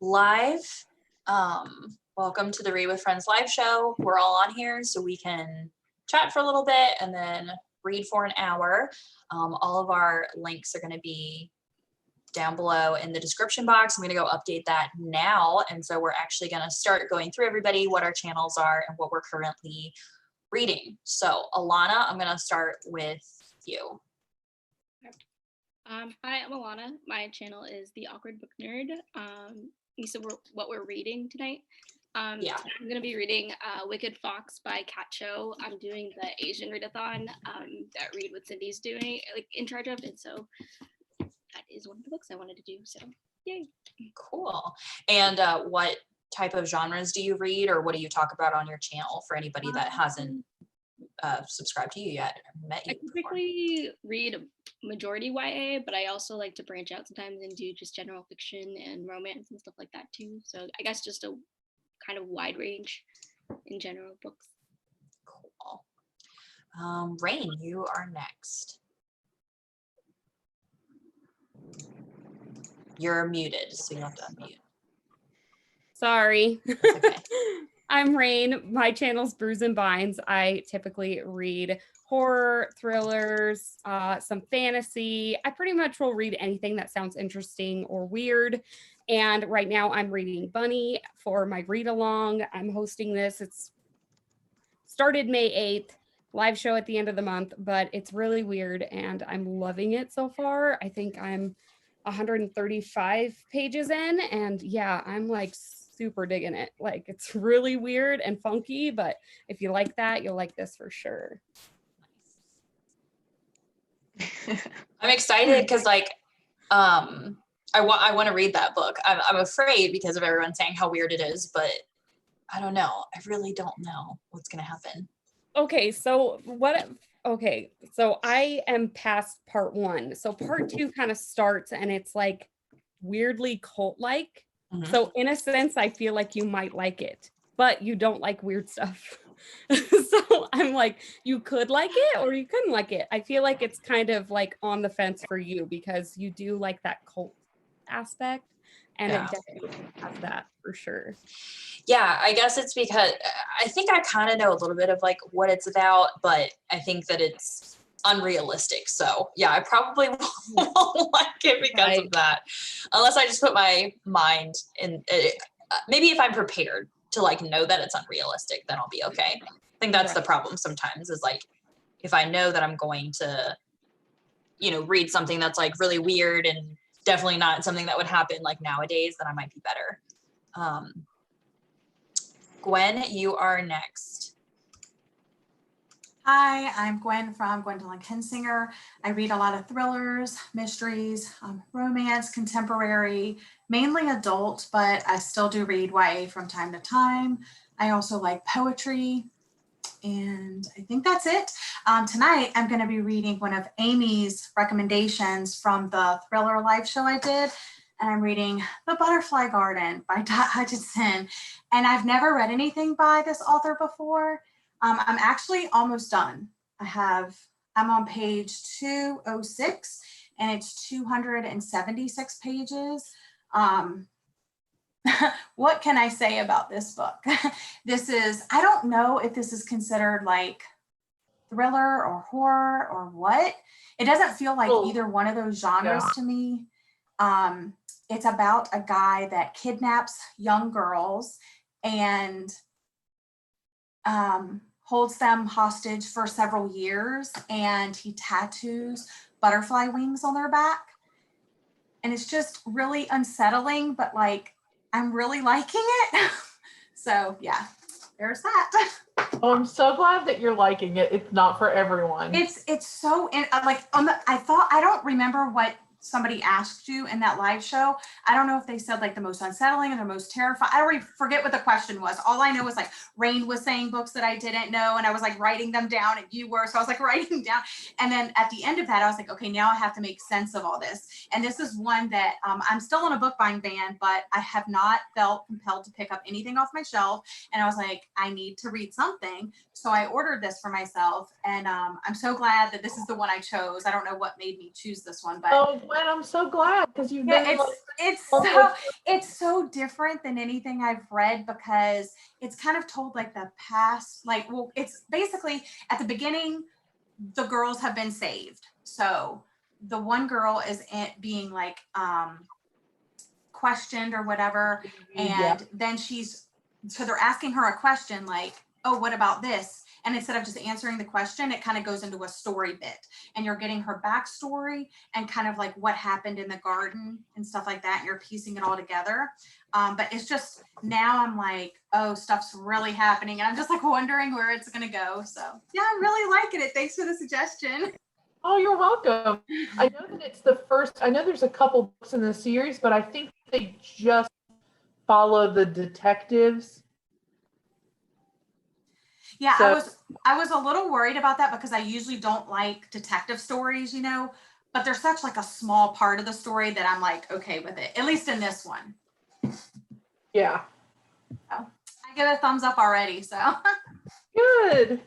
live. Welcome to the Read With Friends live show. We're all on here so we can chat for a little bit and then read for an hour. All of our links are going to be down below in the description box. I'm going to go update that now. And so we're actually going to start going through everybody, what our channels are and what we're currently reading. So Alana, I'm going to start with you. Hi, I'm Alana. My channel is The Awkward Book Nerd. So what we're reading tonight. Yeah. I'm going to be reading Wicked Fox by Kat Cho. I'm doing the Asian readathon that Read With Cindy's doing, in charge of. And so that is one of the books I wanted to do. So yay. Cool. And what type of genres do you read, or what do you talk about on your channel for anybody that hasn't subscribed to you yet or met you I typically read majority YA, but I also like to branch out sometimes and do just general fiction and romance and stuff like that too. So I guess just a kind of wide range in general books. Cool. Rain, you are next. You're muted, so you have to unmute. Sorry. Okay. I'm Rain. My channel's Brews and Binds. I typically read horror, thrillers, some fantasy. I pretty much will read anything that sounds interesting or weird. And right now I'm reading Bunny for my read along. I'm hosting this. It's started May 8th, live show at the end of the month, but it's really weird and I'm loving it so far. I think I'm 135 pages in, and yeah, I'm like super digging it. Like, it's really weird and funky, but if you like that, you'll like this for sure. I'm excited because I want to read that book. I'm afraid because of everyone saying how weird it is, but I don't know. I really don't know what's gonna happen. Okay, so I am past part 1. So part 2 kind of starts and it's like weirdly cult-like. Mm-hmm. So in a sense, I feel like you might like it, but you don't like weird stuff. So I'm like, you could like it or you couldn't like it. I feel like it's kind of like on the fence for you because you do like that cult aspect, and Yeah. it definitely has that for sure. Yeah, I guess it's because I think I kind of know a little bit of like what it's about, but I think that it's unrealistic. So yeah, I probably won't like it because of that, unless I just put my mind in it. Maybe if I'm prepared to like know that it's unrealistic, then I'll be okay. I think that's the problem sometimes, is like if I know that I'm going to, read something that's like really weird and definitely not something that would happen like nowadays, then I might be better. Gwen, you are next. Hi, I'm Gwen from Gwendolyn Kinsinger. I read a lot of thrillers, mysteries, romance, contemporary, mainly adult, but I still do read YA from time to time. I also like poetry, and I think that's it. Tonight, I'm going to be reading one of Amy's recommendations from the thriller live show I did. And I'm reading The Butterfly Garden by Dot Hutchinson. And I've never read anything by this author before. I'm actually almost done. I'm on page 206 and it's 276 pages. What can I say about this book? I don't know if this is considered like thriller or horror or what. It doesn't feel like either one of those genres to me. It's about a guy that kidnaps young girls and holds them hostage for several years, and he tattoos butterfly wings on their back. And it's just really unsettling, but like, I'm really liking it. So yeah, there's that. Oh, I'm so glad that you're liking it. It's not for everyone. It's so I don't remember what somebody asked you in that live show. I don't know if they said like the most unsettling or the most terrifying. I already forget what the question was. All I know was like Rain was saying books that I didn't know, and I was like writing them down, and you were, so I was like writing down. And then at the end of that, I was like, okay, now I have to make sense of all this. And this is one that I'm still on a book buying ban, but I have not felt compelled to pick up anything off my shelf. And I was like, I need to read something. So I ordered this for myself, and I'm so glad that this is the one I chose. I don't know what made me choose this one, but Gwen, I'm so glad because you've Yeah, been it's so different than anything I've read because it's kind of told like the past, like, well, it's basically at the beginning, the girls have been saved. So the one girl is being like questioned or whatever, and then so they're asking her a question like, oh, what about this? And instead of just answering the question, it kind of goes into a story bit, and you're getting her backstory and kind of like what happened in the garden and stuff like that. And you're piecing it all together. But it's just now I'm like, oh, stuff's really happening. And I'm just like wondering where it's going to go. So yeah, I'm really liking it. Thanks for the suggestion. Oh, you're welcome. I know that it's the first, I know there's a couple books in the series, but I think they just follow the detectives. Yeah, So, I was a little worried about that because I usually don't like detective stories, you know, but they're such like a small part of the story that I'm like okay with it, at least in this one. yeah. So I give it a thumbs up already. So Good.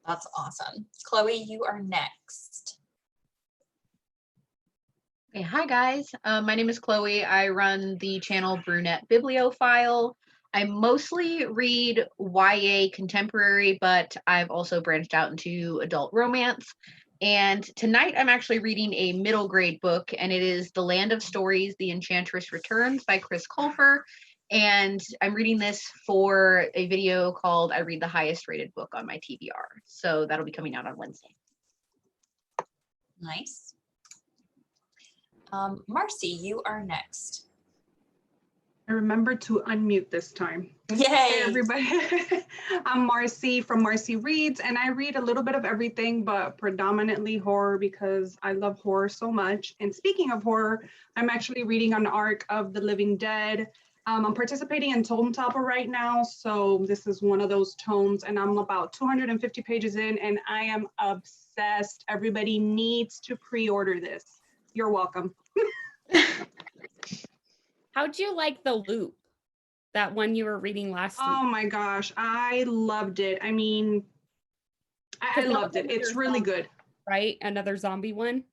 That's awesome. Chloe, you are next. Hey, hi guys. My name is Chloe. I run the channel Brunette Bibliophile. I mostly read YA contemporary, but I've also branched out into adult romance. And tonight I'm actually reading a middle grade book, and it is The Land of Stories, The Enchantress Returns by Chris Colfer. And I'm reading this for a video called I Read the Highest Rated Book on my TBR. So that'll be coming out on Wednesday. Nice. Marcy, you are next. I remembered to unmute this time. Yay! Hey everybody, I'm Marcy from Marcy Reads, and I read a little bit of everything, but predominantly horror because I love horror so much. And speaking of horror, I'm actually reading an arc of The Living Dead. I'm participating in Tome Topper right now, so this is one of those tomes, and I'm about 250 pages in, and I am obsessed. Everybody needs to pre-order this. You're welcome. How'd you like The Loop? That one you were reading last week? Oh my gosh, I loved it. I mean, I loved it. It's really good. Right? Another zombie one?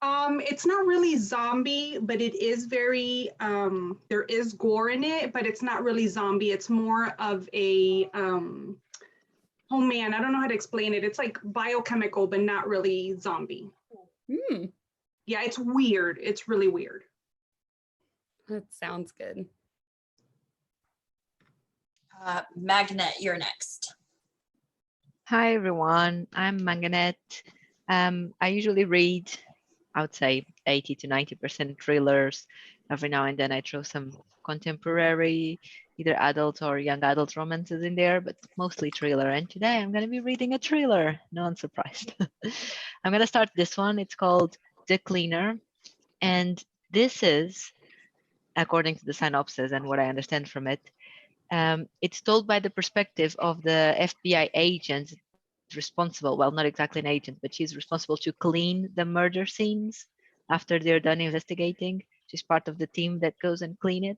It's not really zombie, but it is very, there is gore in it, but it's not really zombie. It's more of a, oh man, I don't know how to explain it. It's like biochemical, but not really zombie. Hmm. Yeah, it's weird. It's really weird. That sounds good. Magnet, you're next. Hi everyone, I'm Manganette. I usually read, I would say 80 to 90% thrillers. Every now and then I throw some contemporary, either adult or young adult romances in there, but mostly thriller. And today I'm going to be reading a thriller. No one's surprised. I'm going to start this one. It's called The Cleaner. And this is, according to the synopsis and what I understand from it, it's told by the perspective of the FBI agent responsible, well, not exactly an agent, but she's responsible to clean the murder scenes after they're done investigating. She's part of the team that goes and clean it.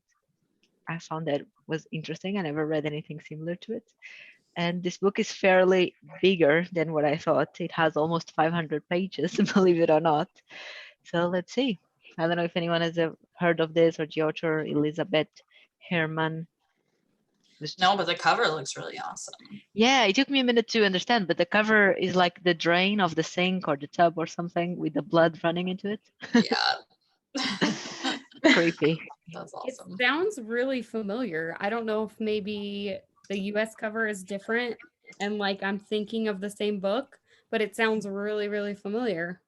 I found that was interesting. I never read anything similar to it. And this book is fairly bigger than what I thought. It has almost 500 pages, believe it or not. So let's see. I don't know if anyone has heard of this, or the author Elizabeth Herman. No, but the cover looks really awesome. Yeah, it took me a minute to understand, but the cover is like the drain of the sink or the tub or something with the blood running into it. Yeah. Creepy. That's awesome. It sounds really familiar. I don't know if maybe the US cover is different and like I'm thinking of the same book, but it sounds really, really familiar.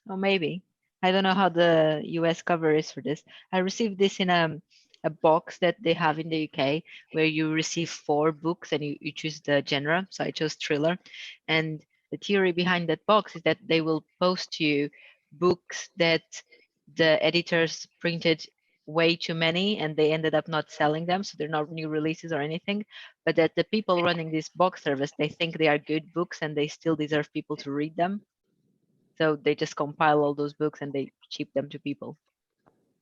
Or maybe. I don't know how the US cover is for this. I received this in a box that they have in the UK where you receive 4 books and you choose the genre. So I chose thriller. And the theory behind that box is that they will post you books that the editors printed way too many and they ended up not selling them. So they're not new releases or anything, but that the people running this box service, they think they are good books and they still deserve people to read them. So they just compile all those books and they ship them to people.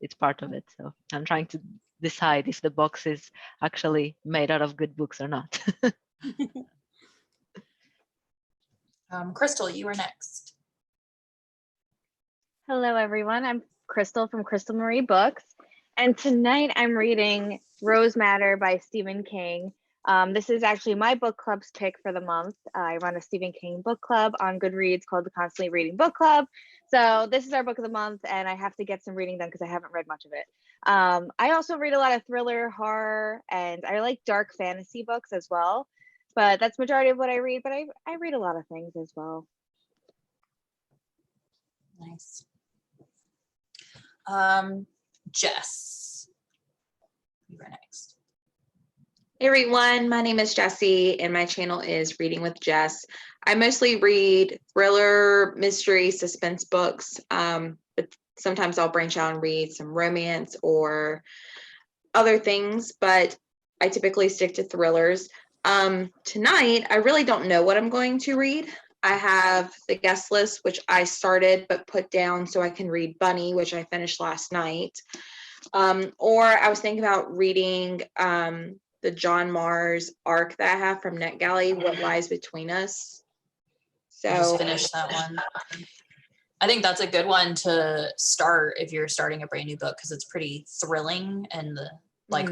It's part of it. So I'm trying to decide if the box is actually made out of good books or not. Crystal, you are next. Hello, everyone. I'm Crystal from Crystal Marie Books. And tonight I'm reading Rose Matter by Stephen King. This is actually my book club's pick for the month. I run a Stephen King book club on Goodreads called the Constantly Reading Book Club. So this is our book of the month, and I have to get some reading done because I haven't read much of it. I also read a lot of thriller, horror, and I like dark fantasy books as well. But that's majority of what I read, but I read a lot of things as well. Nice. Jess, you're next. Hey everyone, my name is Jessie and my channel is Reading with Jess. I mostly read thriller, mystery, suspense books, but sometimes I'll branch out and read some romance or other things, but I typically stick to thrillers. Tonight, I really don't know what I'm going to read. I have the guest list, which I started but put down so I can read Bunny, which I finished last night. Or I was thinking about reading the John Mars arc that I have from NetGalley, What Lies Between Us. So I just finished that one. I think that's a good one to start if you're starting a brand new book because it's pretty thrilling and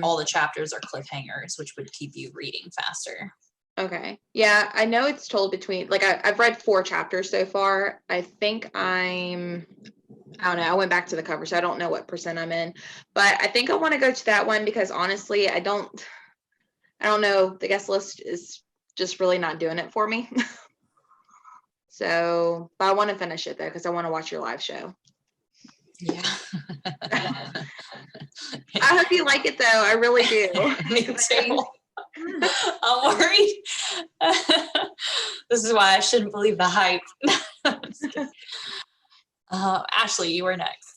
all the chapters are cliffhangers, which would keep you reading faster. Okay. Yeah, I know it's told between, I've read 4 chapters so far. I think I don't know. I went back to the cover, so I don't know what % I'm in. But I think I want to go to that one because honestly, I don't know. The guest list is just really not doing it for me. So, but I want to finish it though because I want to watch your live show. Yeah. I hope you like it though. I really do. Me too. I'm worried. This is why I shouldn't believe the hype. Ashley, you are next.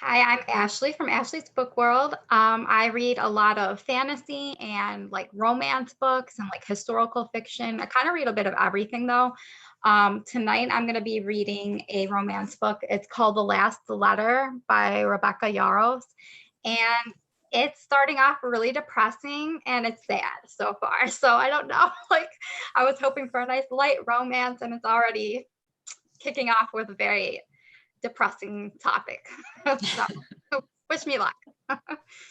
Hi, I'm Ashley from Ashley's Book World. I read a lot of fantasy and like romance books and like historical fiction. I kind of read a bit of everything though. Tonight I'm going to be reading a romance book. It's called The Last Letter by Rebecca Yarros. And it's starting off really depressing and it's sad so far. So I don't know, I was hoping for a nice light romance and it's already kicking off with a very depressing topic. So wish me luck.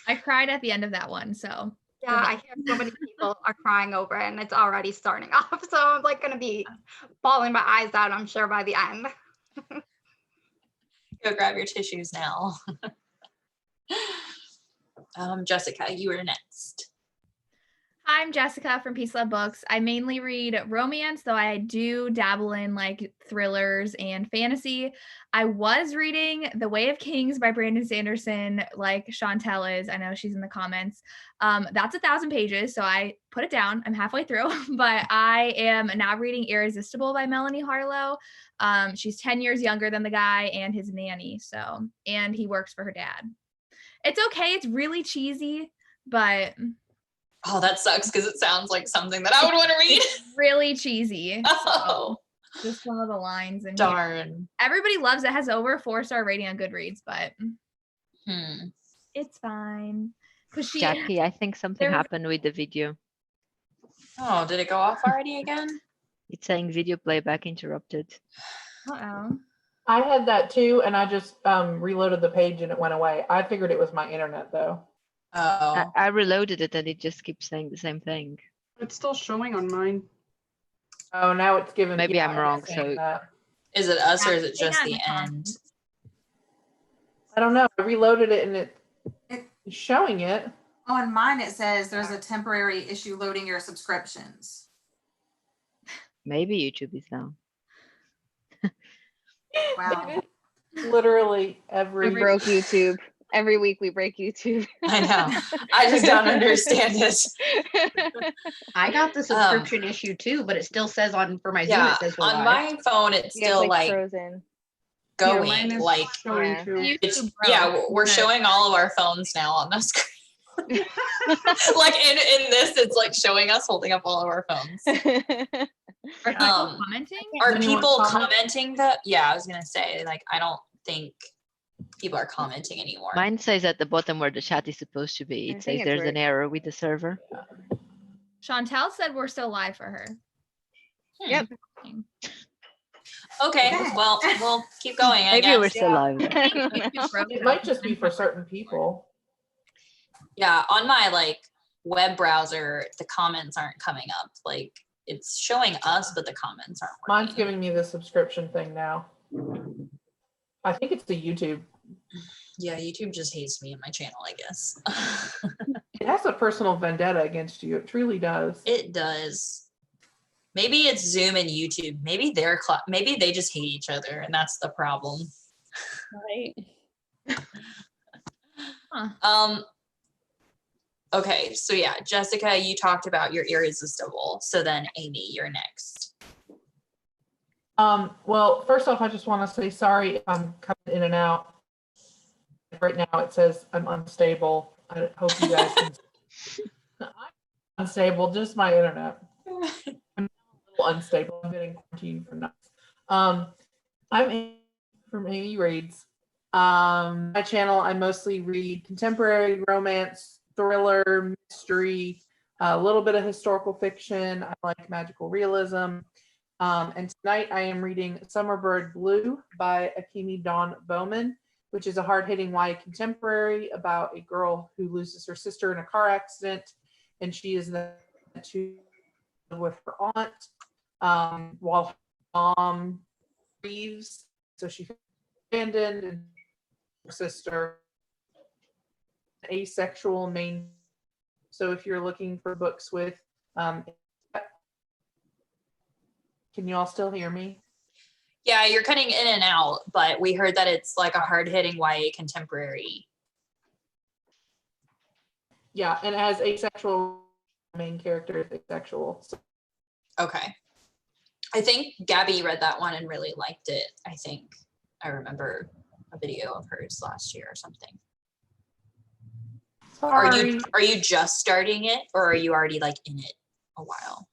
I cried at the end of that one, so. Yeah, I hear so many people are crying over it and it's already starting off. So I'm going to be bawling my eyes out, I'm sure, by the end. Go grab your tissues now. Jessica, you are next. Hi, I'm Jessica from Peace Love Books. I mainly read romance, though I do dabble in like thrillers and fantasy. I was reading The Way of Kings by Brandon Sanderson, like Chantel is. I know she's in the comments. That's 1,000 pages, so I put it down. I'm halfway through, but I am now reading Irresistible by Melanie Harlow. She's 10 years younger than the guy and his nanny, and he works for her dad. It's okay. It's really cheesy, but... Oh, that sucks because it sounds like something that I would want to read. It's really cheesy. Oh. So just some of the lines. And darn. Everybody loves it. It has over 4-star rating on Goodreads, but it's fine. Jackie, I think something happened with the video. Oh, did it go off already again? It's saying video playback interrupted. Uh-oh. I had that too, and I just reloaded the page and it went away. I figured it was my internet though. Oh. I reloaded it and it just keeps saying the same thing. It's still showing on mine. Oh, now it's giving. Maybe I'm wrong. So is it us or is it just the end? I don't know. I reloaded it and it's showing it. Oh, and mine it says there's a temporary issue loading your subscriptions. Maybe YouTube is down. Wow. Literally We broke YouTube. Every week we break YouTube. I know. I just don't understand it. I got the subscription issue too, but it still says for my Zoom, it says we're on live. my phone it's still like frozen. Going we're showing all of our phones now on the screen. Like in this, it's like showing us holding up all of our phones. Are people commenting? Are people commenting that? Yeah, I was gonna say, like, I don't think people are commenting anymore. Mine says at the bottom where the chat is supposed to be. It says there's an error with the server. Chantel said we're still live for her. Yep. Okay, well, we'll keep going, I Maybe we're guess. still live. It might just be for certain people. Yeah, on my like web browser, the comments aren't coming up. Like it's showing us, but the comments aren't working. Mine's giving me the subscription thing now. I think it's the YouTube. Yeah, YouTube just hates me and my channel, I guess. It has a personal vendetta against you. It truly does. It does. Maybe it's Zoom and YouTube. Maybe maybe they just hate each other, and that's the problem. Right. Okay, so yeah, Jessica, you talked about your irresistible. So then Amy, you're next. Well, first off, I just want to say sorry if I'm coming in and out. Right now it says I'm unstable. I hope you guys can. I'm unstable, just my internet. I'm a little unstable. I've been in quarantine for nights. I'm Amy from Amy Reads. My channel, I mostly read contemporary, romance, thriller, mystery, a little bit of historical fiction. I like magical realism. And tonight I am reading Summerbird Blue by Akemi Dawn Bowman, which is a hard-hitting YA contemporary about a girl who loses her sister in a car accident, and she is then to live with her aunt while her mom grieves, so she's abandoned, and her sister asexual main. So if you're looking for books with can you all still hear me? Yeah, you're cutting in and out, but we heard that it's like a hard-hitting YA contemporary. Yeah, and it has asexual main character is asexual. So. Okay. I think Gabby read that one and really liked it. I think I remember a video of hers last year or something. Sorry. Are you just starting it, or are you already like in it a while?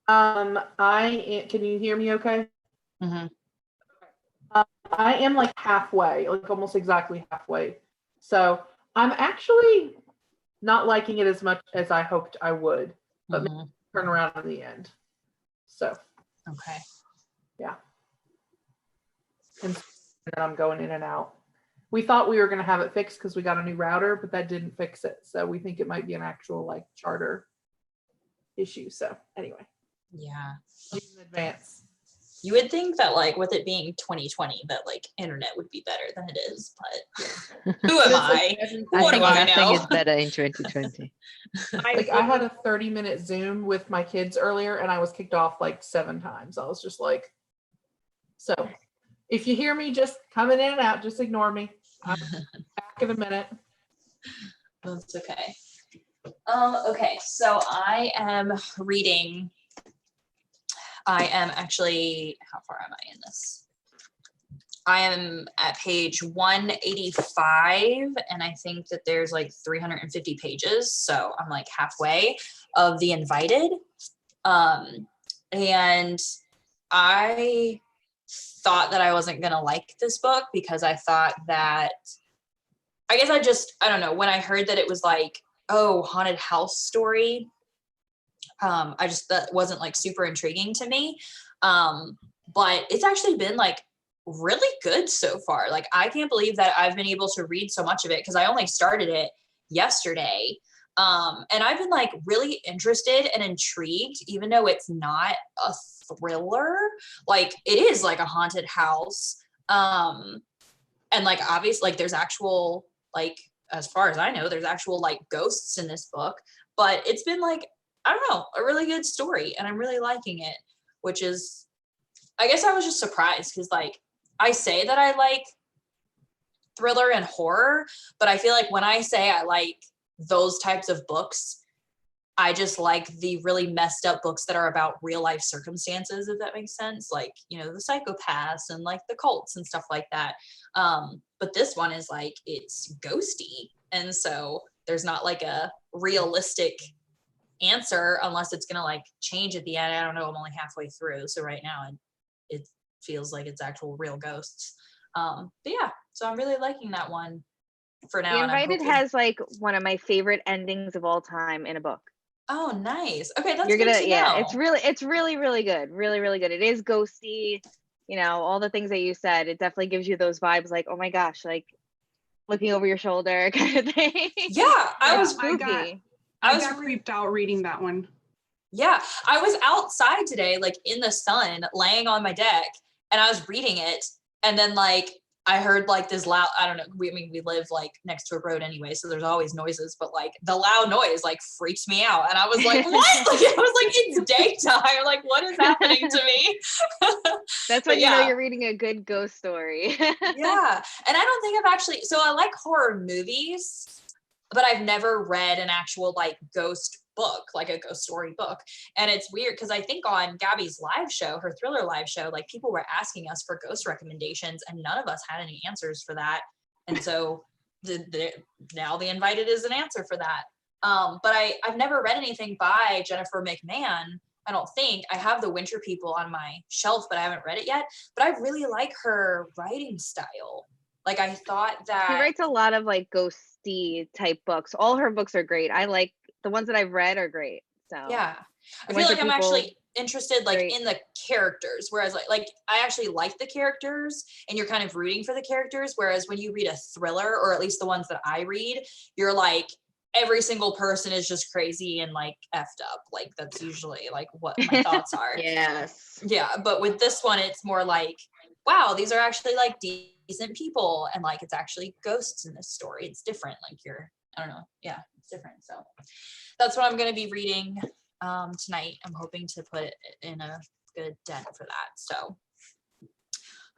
Can you hear me okay? Mm-hmm. I am like halfway, like almost exactly halfway. So I'm actually not liking it as much as I hoped I would, but maybe turn around in the end. So. Okay. Yeah. And then I'm going in and out. We thought we were going to have it fixed because we got a new router, but that didn't fix it. So we think it might be an actual like charter issue. So anyway. Yeah. In advance. You would think that like with it being 2020 that like internet would be better than it is, but who am I? What do I know? Nothing is better in 2020. Like I had a 30-minute Zoom with my kids earlier and I was kicked off like 7 times. I was just like, so if you hear me just coming in and out, just ignore me. I'm back in a minute. That's okay. Okay, so I am reading. I am actually, how far am I in this? I am at page 185, and I think that there's like 350 pages. So I'm like halfway of The Invited. And I thought that I wasn't going to like this book because I thought that, I don't know, when I heard that it was like, oh, haunted house story, that wasn't like super intriguing to me. But it's actually been like really good so far. Like, I can't believe that I've been able to read so much of it because I only started it yesterday. And I've been like really interested and intrigued, even though it's not a thriller. Like, it is like a haunted house. And like, obviously, like there's actual, like, as far as I know, there's actual like ghosts in this book, but it's been like, I don't know, a really good story, and I'm really liking it, which is, I guess I was just surprised because like I say that I like thriller and horror, but I feel like when I say I like those types of books, I just like the really messed up books that are about real life circumstances, if that makes sense. Like, you know, the psychopaths and like the cults and stuff like that. But this one is like, it's ghosty. And so there's not like a realistic answer unless it's gonna like change at the end. I don't know, I'm only halfway through, so right now it feels like it's actual real ghosts. But yeah, so I'm really liking that one for now. The Invited has like one of my favorite endings of all time in a book. Oh, nice. Okay, that's You're good gonna, to yeah, know. it's really good. Really good. It is ghosty, all the things that you said. It definitely gives you those vibes like, oh my gosh, like looking over your shoulder kind of thing. Yeah, Yeah, Spooky. I got creeped out reading that one. Yeah, I was outside today, like in the sun, laying on my deck, and I was reading it, and then like I heard like this loud, I don't know, we live like next to a road anyway, so there's always noises, but like the loud noise like freaked me out, and I was like, what? Like I was like, it's daytime, like what is happening to me? That's But when you know yeah. you're reading a good ghost story. Yeah, and I don't think I've actually, so I like horror movies, but I've never read an actual like ghost book, like a ghost story book. And it's weird because I think on Gabby's live show, her thriller live show, like people were asking us for ghost recommendations and none of us had any answers for that. And so now the invited is an answer for that. But I've never read anything by Jennifer McMahon. I don't think. I have The Winter People on my shelf, but I haven't read it yet. But I really like her writing style. Like I thought that She writes a lot of like ghosty type books. All her books are great. I like the ones that I've read are great. So yeah, I The feel Winter like I'm People, actually interested like great. in the characters, whereas like I actually like the characters and you're kind of rooting for the characters, whereas when you read a thriller, or at least the ones that I read, you're like every single person is just crazy and like effed up. Like that's usually like what my thoughts are. Yes. Yeah, but with this one it's more like, wow, these are actually like decent people, and like it's actually ghosts in this story. It's different, like I don't know, yeah, it's different. So that's what I'm going to be reading tonight. I'm hoping to put it in a good dent for that. So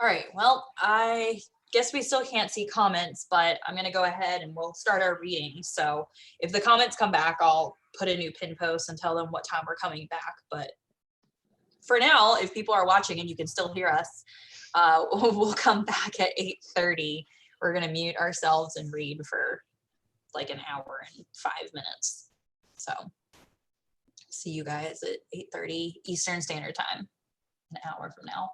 all right, well, I guess we still can't see comments, but I'm going to go ahead and we'll start our reading. So if the comments come back, I'll put a new pin post and tell them what time we're coming back. But for now, if people are watching and you can still hear us, we'll come back at 8:30. We're going to mute ourselves and read for like an hour and 5 minutes. So see you guys at 8:30 Eastern Standard Time, an hour from now.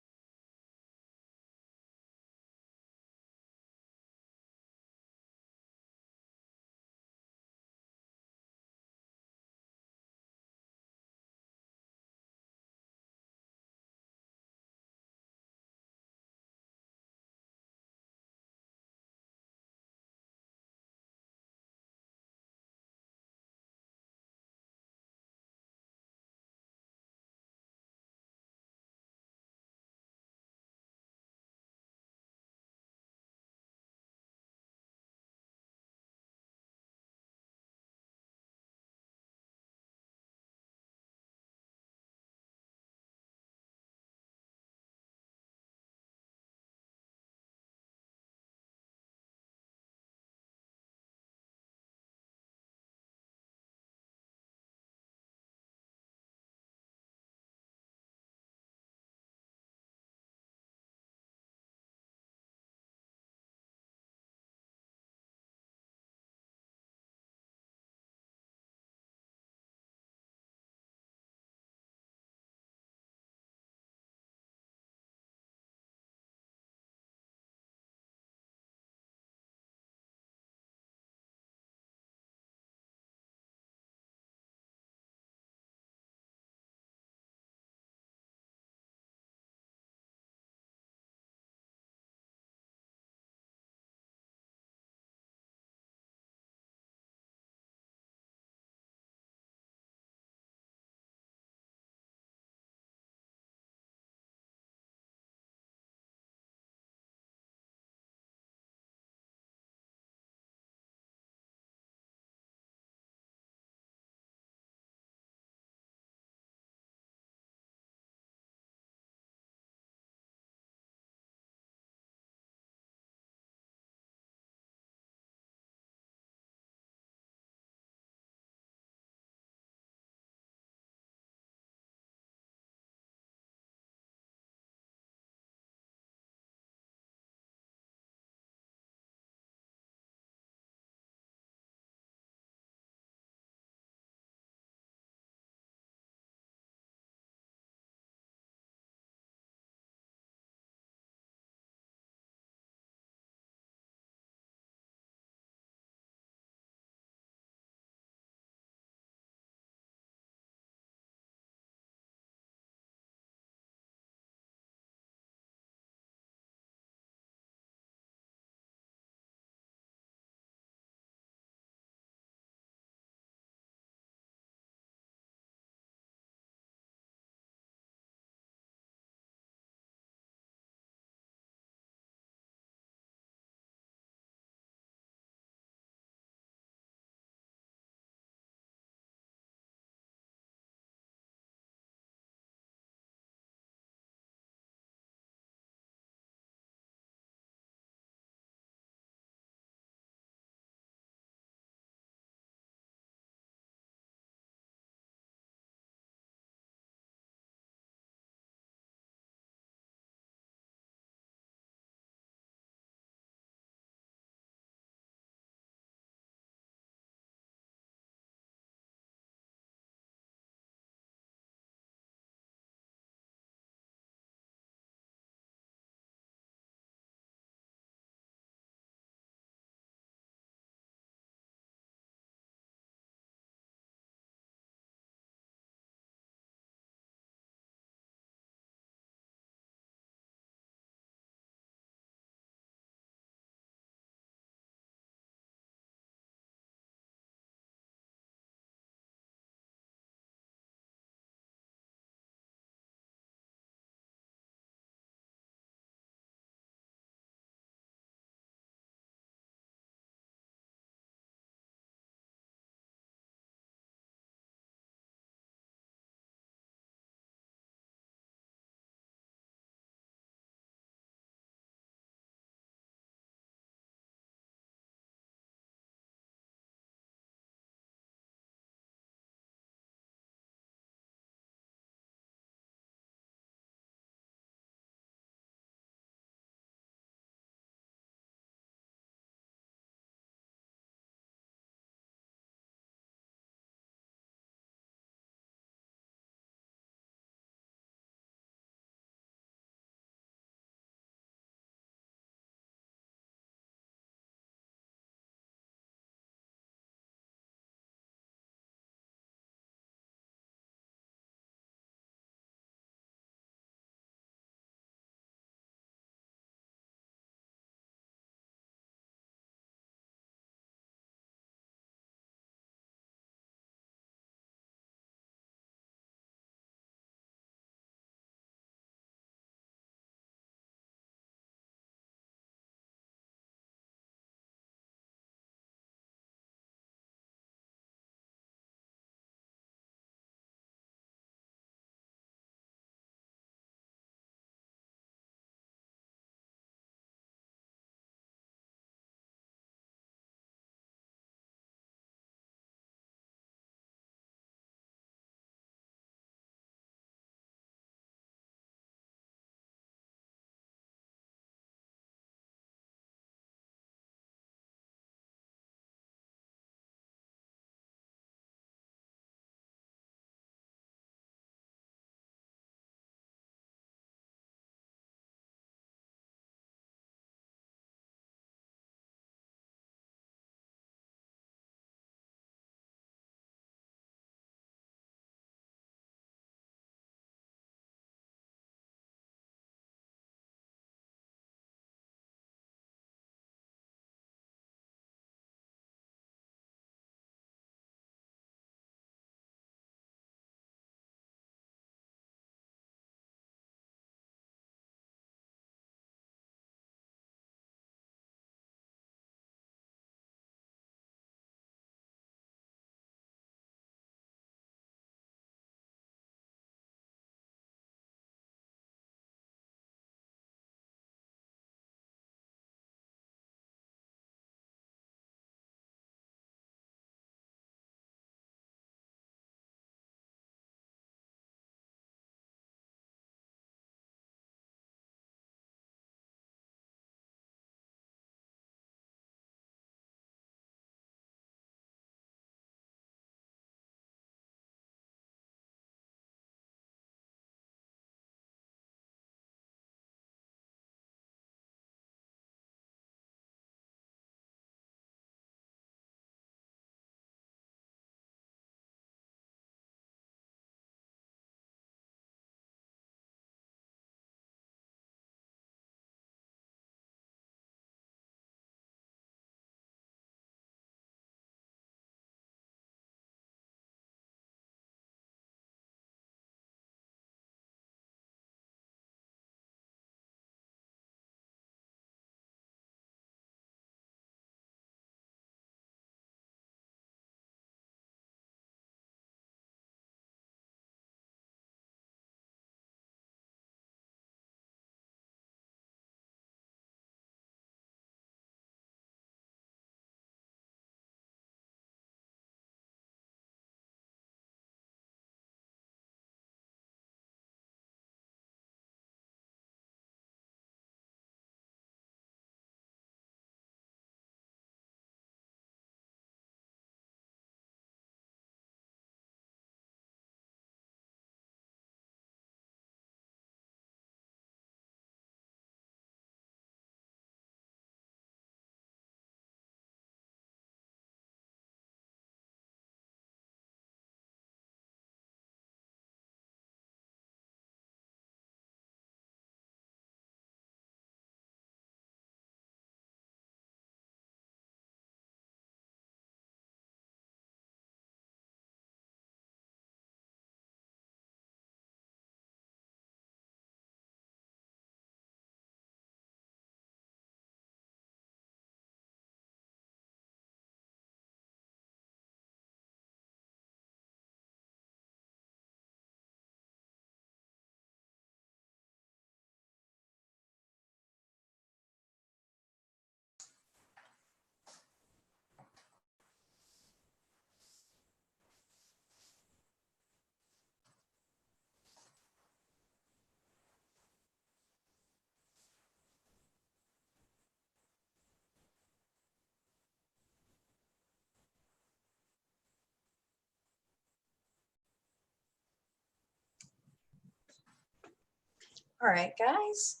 All right, guys.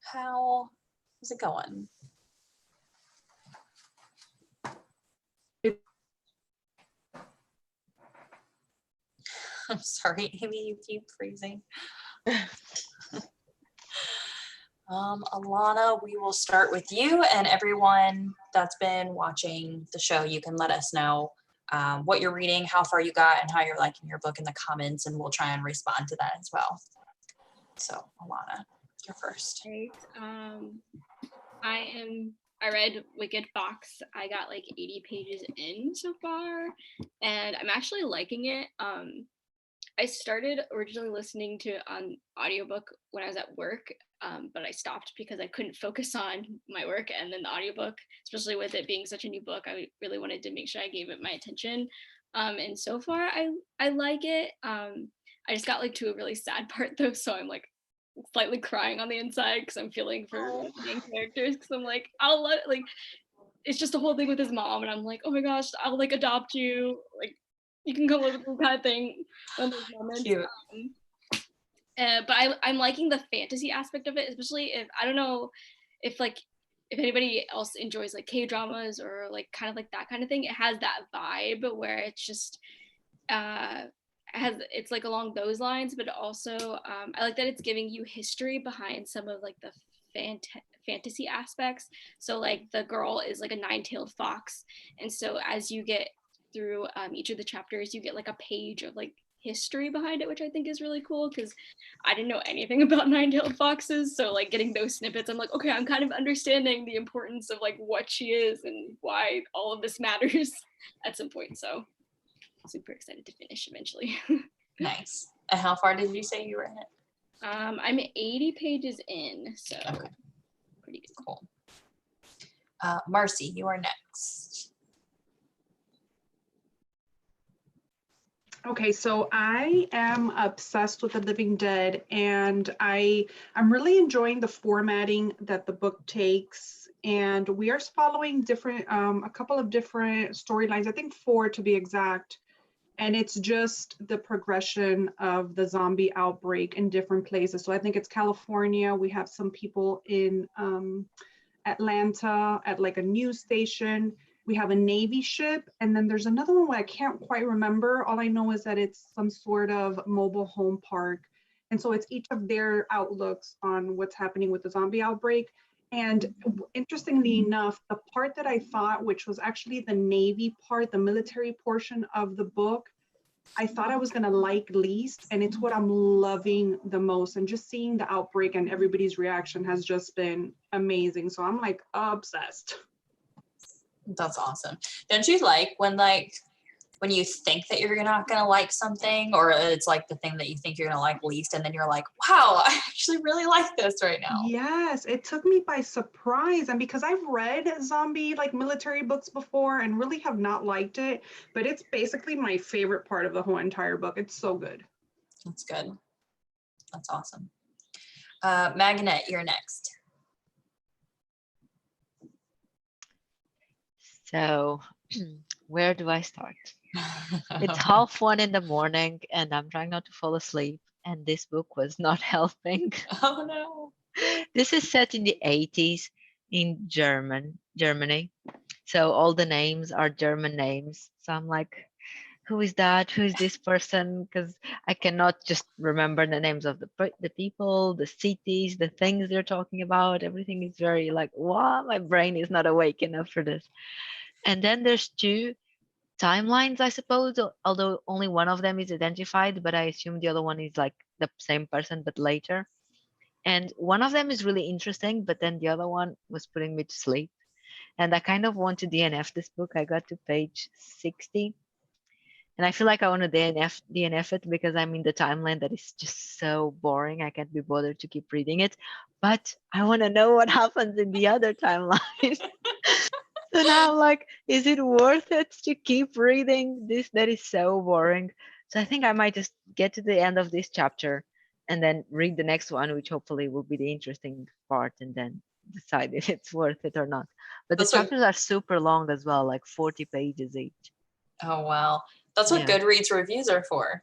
How is it going? I'm sorry, Amy, you keep freezing. Alana, we will start with you, and everyone that's been watching the show, you can let us know what you're reading, how far you got, and how you're liking your book in the comments, and we'll try and respond to that as well. So, Alana, you're first. Right. I read Wicked Fox. I got like 80 pages in so far, and I'm actually liking it. I started originally listening to an audiobook when I was at work, but I stopped because I couldn't focus on my work and then the audiobook, especially with it being such a new book. I really wanted to make sure I gave it my attention. And so far I like it. I just got like to a really sad part though, so I'm like slightly crying on the inside because I'm feeling for the main characters, because I'm like, it's just a whole thing with his mom, and I'm like, oh my gosh, I'll like adopt you, like you can come live with me kind of thing. One of those moments. Cute. But I'm liking the fantasy aspect of it, especially if, I don't know if anybody else enjoys like K-dramas or like kind of like that kind of thing. It has that vibe where it's just it's like along those lines, but also I like that it's giving you history behind some of like the fantasy aspects. So like the girl is like a nine-tailed fox, and so as you get through each of the chapters, you get like a page of like history behind it, which I think is really cool, because I didn't know anything about nine-tailed foxes, so like getting those snippets, I'm like, okay, I'm kind of understanding the importance of like what she is and why all of this matters at some point. So super excited to finish eventually. Nice. And how far did you say you were in it? I'm 80 pages in, so okay. Pretty good. Cool. Marcy, you are next. Okay, so I am obsessed with The Living Dead, and I'm really enjoying the formatting that the book takes. And we are following a couple of different storylines, I think 4 to be exact. And it's just the progression of the zombie outbreak in different places. So I think it's California. We have some people in Atlanta at like a news station. We have a Navy ship, and then there's another one where I can't quite remember. All I know is that it's some sort of mobile home park. And so it's each of their outlooks on what's happening with the zombie outbreak. And interestingly enough, the part that I thought, which was actually the Navy part, the military portion of the book, I thought I was gonna like least, and it's what I'm loving the most. And just seeing the outbreak and everybody's reaction has just been amazing. So I'm like obsessed. That's awesome. Don't you like when you think that you're not gonna like something, or it's like the thing that you think you're gonna like least, and then you're like, wow, I actually really like this right now. Yes, it took me by surprise. And because I've read zombie like military books before and really have not liked it, but it's basically my favorite part of the whole entire book. It's so good. That's good. That's awesome. Magnette, you're next. So where do I start? It's 1:30 in the morning and I'm trying not to fall asleep, and this book was not helping. Oh no. This is set in the 80s in Germany. So all the names are German names. So I'm like, who is that? Who is this person? Because I cannot just remember the names of the people, the cities, the things they're talking about. Everything is very like, wow, my brain is not awake enough for this. And then there's 2 timelines, I suppose, although only one of them is identified, but I assume the other one is like the same person, but later. And one of them is really interesting, but then the other one was putting me to sleep. And I kind of want to DNF this book. I got to page 60. And I feel like I want to DNF it because I'm in the timeline that is just so boring. I can't be bothered to keep reading it. But I want to know what happens in the other timeline. So now I'm like, is it worth it to keep reading this? That is so boring. So I think I might just get to the end of this chapter and then read the next one, which hopefully will be the interesting part, and then decide if it's worth it or not. But the chapters are super long as well, like 40 pages each. Oh, wow. That's what Goodreads reviews are for.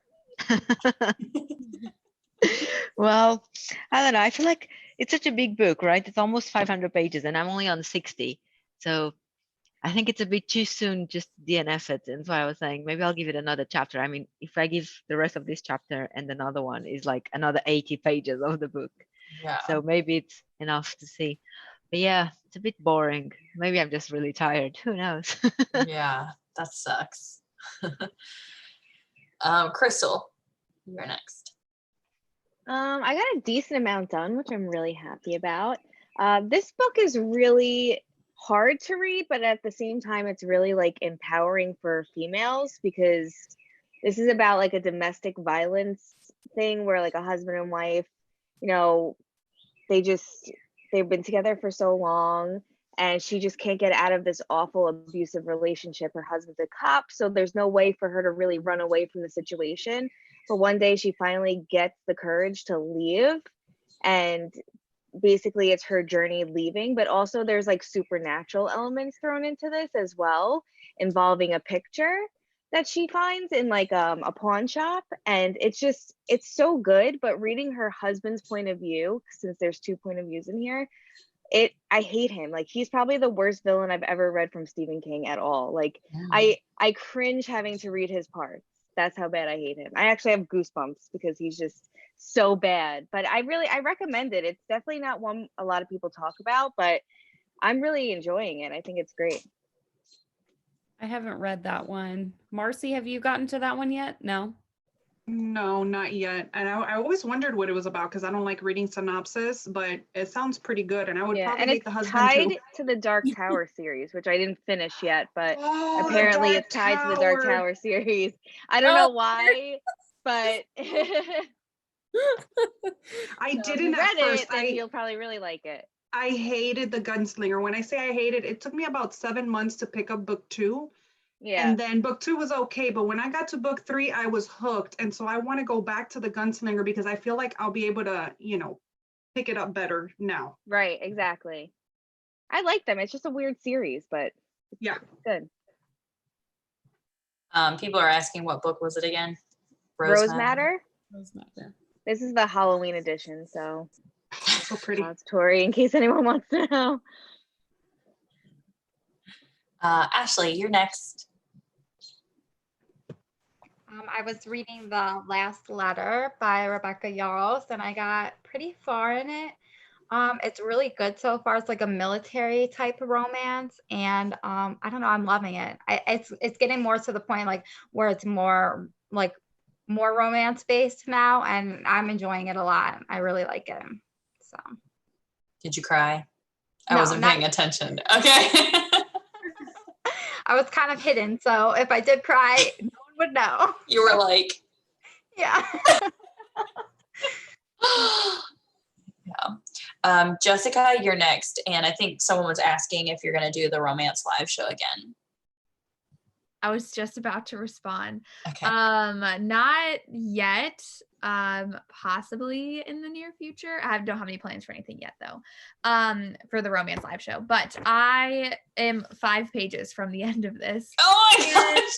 Well, I don't know. I feel like it's such a big book, right? It's almost 500 pages and I'm only on 60. So I think it's a bit too soon just DNF it. And so I was saying maybe I'll give it another chapter. I mean, if I give the rest of this chapter and another one is like another 80 pages of the book. Yeah. So maybe it's enough to see. But yeah, it's a bit boring. Maybe I'm just really tired. Who knows? Yeah, that sucks. Crystal, you're next. I got a decent amount done, which I'm really happy about. This book is really hard to read, but at the same time, it's really like empowering for females because this is about like a domestic violence thing where like a husband and wife, you know, they've been together for so long and she just can't get out of this awful abusive relationship. Her husband's a cop, so there's no way for her to really run away from the situation. But one day she finally gets the courage to leave, and basically it's her journey leaving, but also there's like supernatural elements thrown into this as well, involving a picture that she finds in like a pawn shop. And it's so good. But reading her husband's point of view, since there's 2 point of views in here, I hate him. Like, he's probably the worst villain I've ever read from Stephen King at all. Like, I cringe having to read his parts. That's how bad I hate him. I actually have goosebumps because he's just so bad. But I recommend it. It's definitely not one a lot of people talk about, but I'm really enjoying it. I think it's great. I haven't read that one. Marcy, have you gotten to that one yet? No. No, not yet. And I always wondered what it was about because I don't like reading synopsis, but it sounds pretty good. And I would probably and make it's the husband tied too. to the Dark Tower series, which I didn't finish yet, but Oh, apparently Dark it's tied to the Dark Tower. Tower series. I don't know why, but I so if didn't you at read first. it, then you'll probably really like it. I hated The Gunslinger. When I say I hated, it took me about 7 months to pick up book 2. Yeah. And then book 2 was okay, but when I got to book 3, I was hooked. And so I want to go back to The Gunslinger because I feel like I'll be able to, pick it up better now. Right, exactly. I like them. It's just a weird series, but yeah, good. People are asking what book was it again? Rose Matter. Rose Matter. This is the Halloween edition, so so pretty. It's Tori, in case anyone wants to know. Ashley, you're next. I was reading The Last Letter by Rebecca Yarros, and I got pretty far in it. It's really good so far. It's like a military type of romance, and I don't know, I'm loving it. It's getting more to the point like where it's more romance based now, and I'm enjoying it a lot. I really like it. So. Did you cry? I No, wasn't not paying attention. Okay. I was kind of hidden, so if I did cry, no one would know. You were like, yeah. yeah. Jessica, you're next. And I think someone was asking if you're going to do the romance live show again. I was just about to respond. Okay. Not yet. Possibly in the near future. I don't have any plans for anything yet though. For the romance live show, but I am 5 pages from the end of this. Oh my gosh.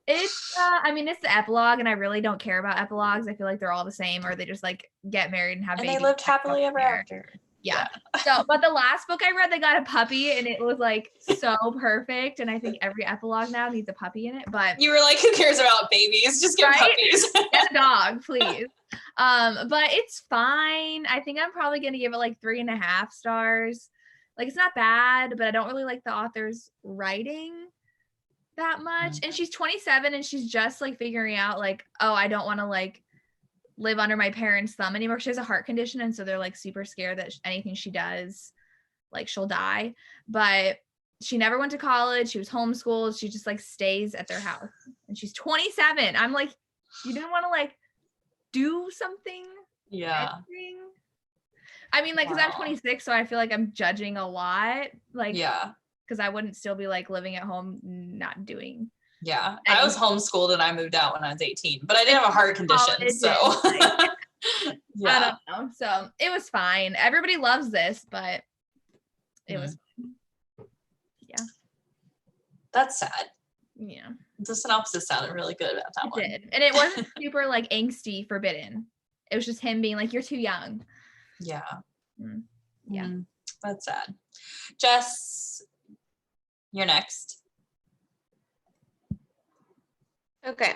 It's it's the epilogue, and I really don't care about epilogues. I feel like they're all the same, or they just like get married and have babies. And they lived happily ever after. Yeah. So, but the last book I read, they got a puppy, and it was like so perfect. And I think every epilogue now needs a puppy in it. But you were like, who cares about babies? Just get puppies. Get a dog, please. But it's fine. I think I'm probably gonna give it like 3.5 stars. Like, it's not bad, but I don't really like the author's writing that much. And she's 27, and she's just like figuring out like, oh, I don't want to like live under my parents' thumb anymore. She has a heart condition, and so they're like super scared that anything she does, like, she'll die. But she never went to college. She was homeschooled. She just like stays at their house, and she's 27. I'm like, you didn't want to like do something? Yeah. Anything? I mean, like, because I'm 26, so I feel like I'm judging a lot. Like, yeah, because I wouldn't still be like living at home, not doing. Yeah, I was homeschooled and I moved out when I was 18, but I didn't have a heart condition, so yeah. I don't know. So it was fine. Everybody loves this, but it was yeah. That's sad. Yeah. The synopsis sounded really good about that one. It did. And it wasn't super like angsty forbidden. it was just him being like, you're too young. Yeah. Yeah. That's sad. Jess, you're next. Okay.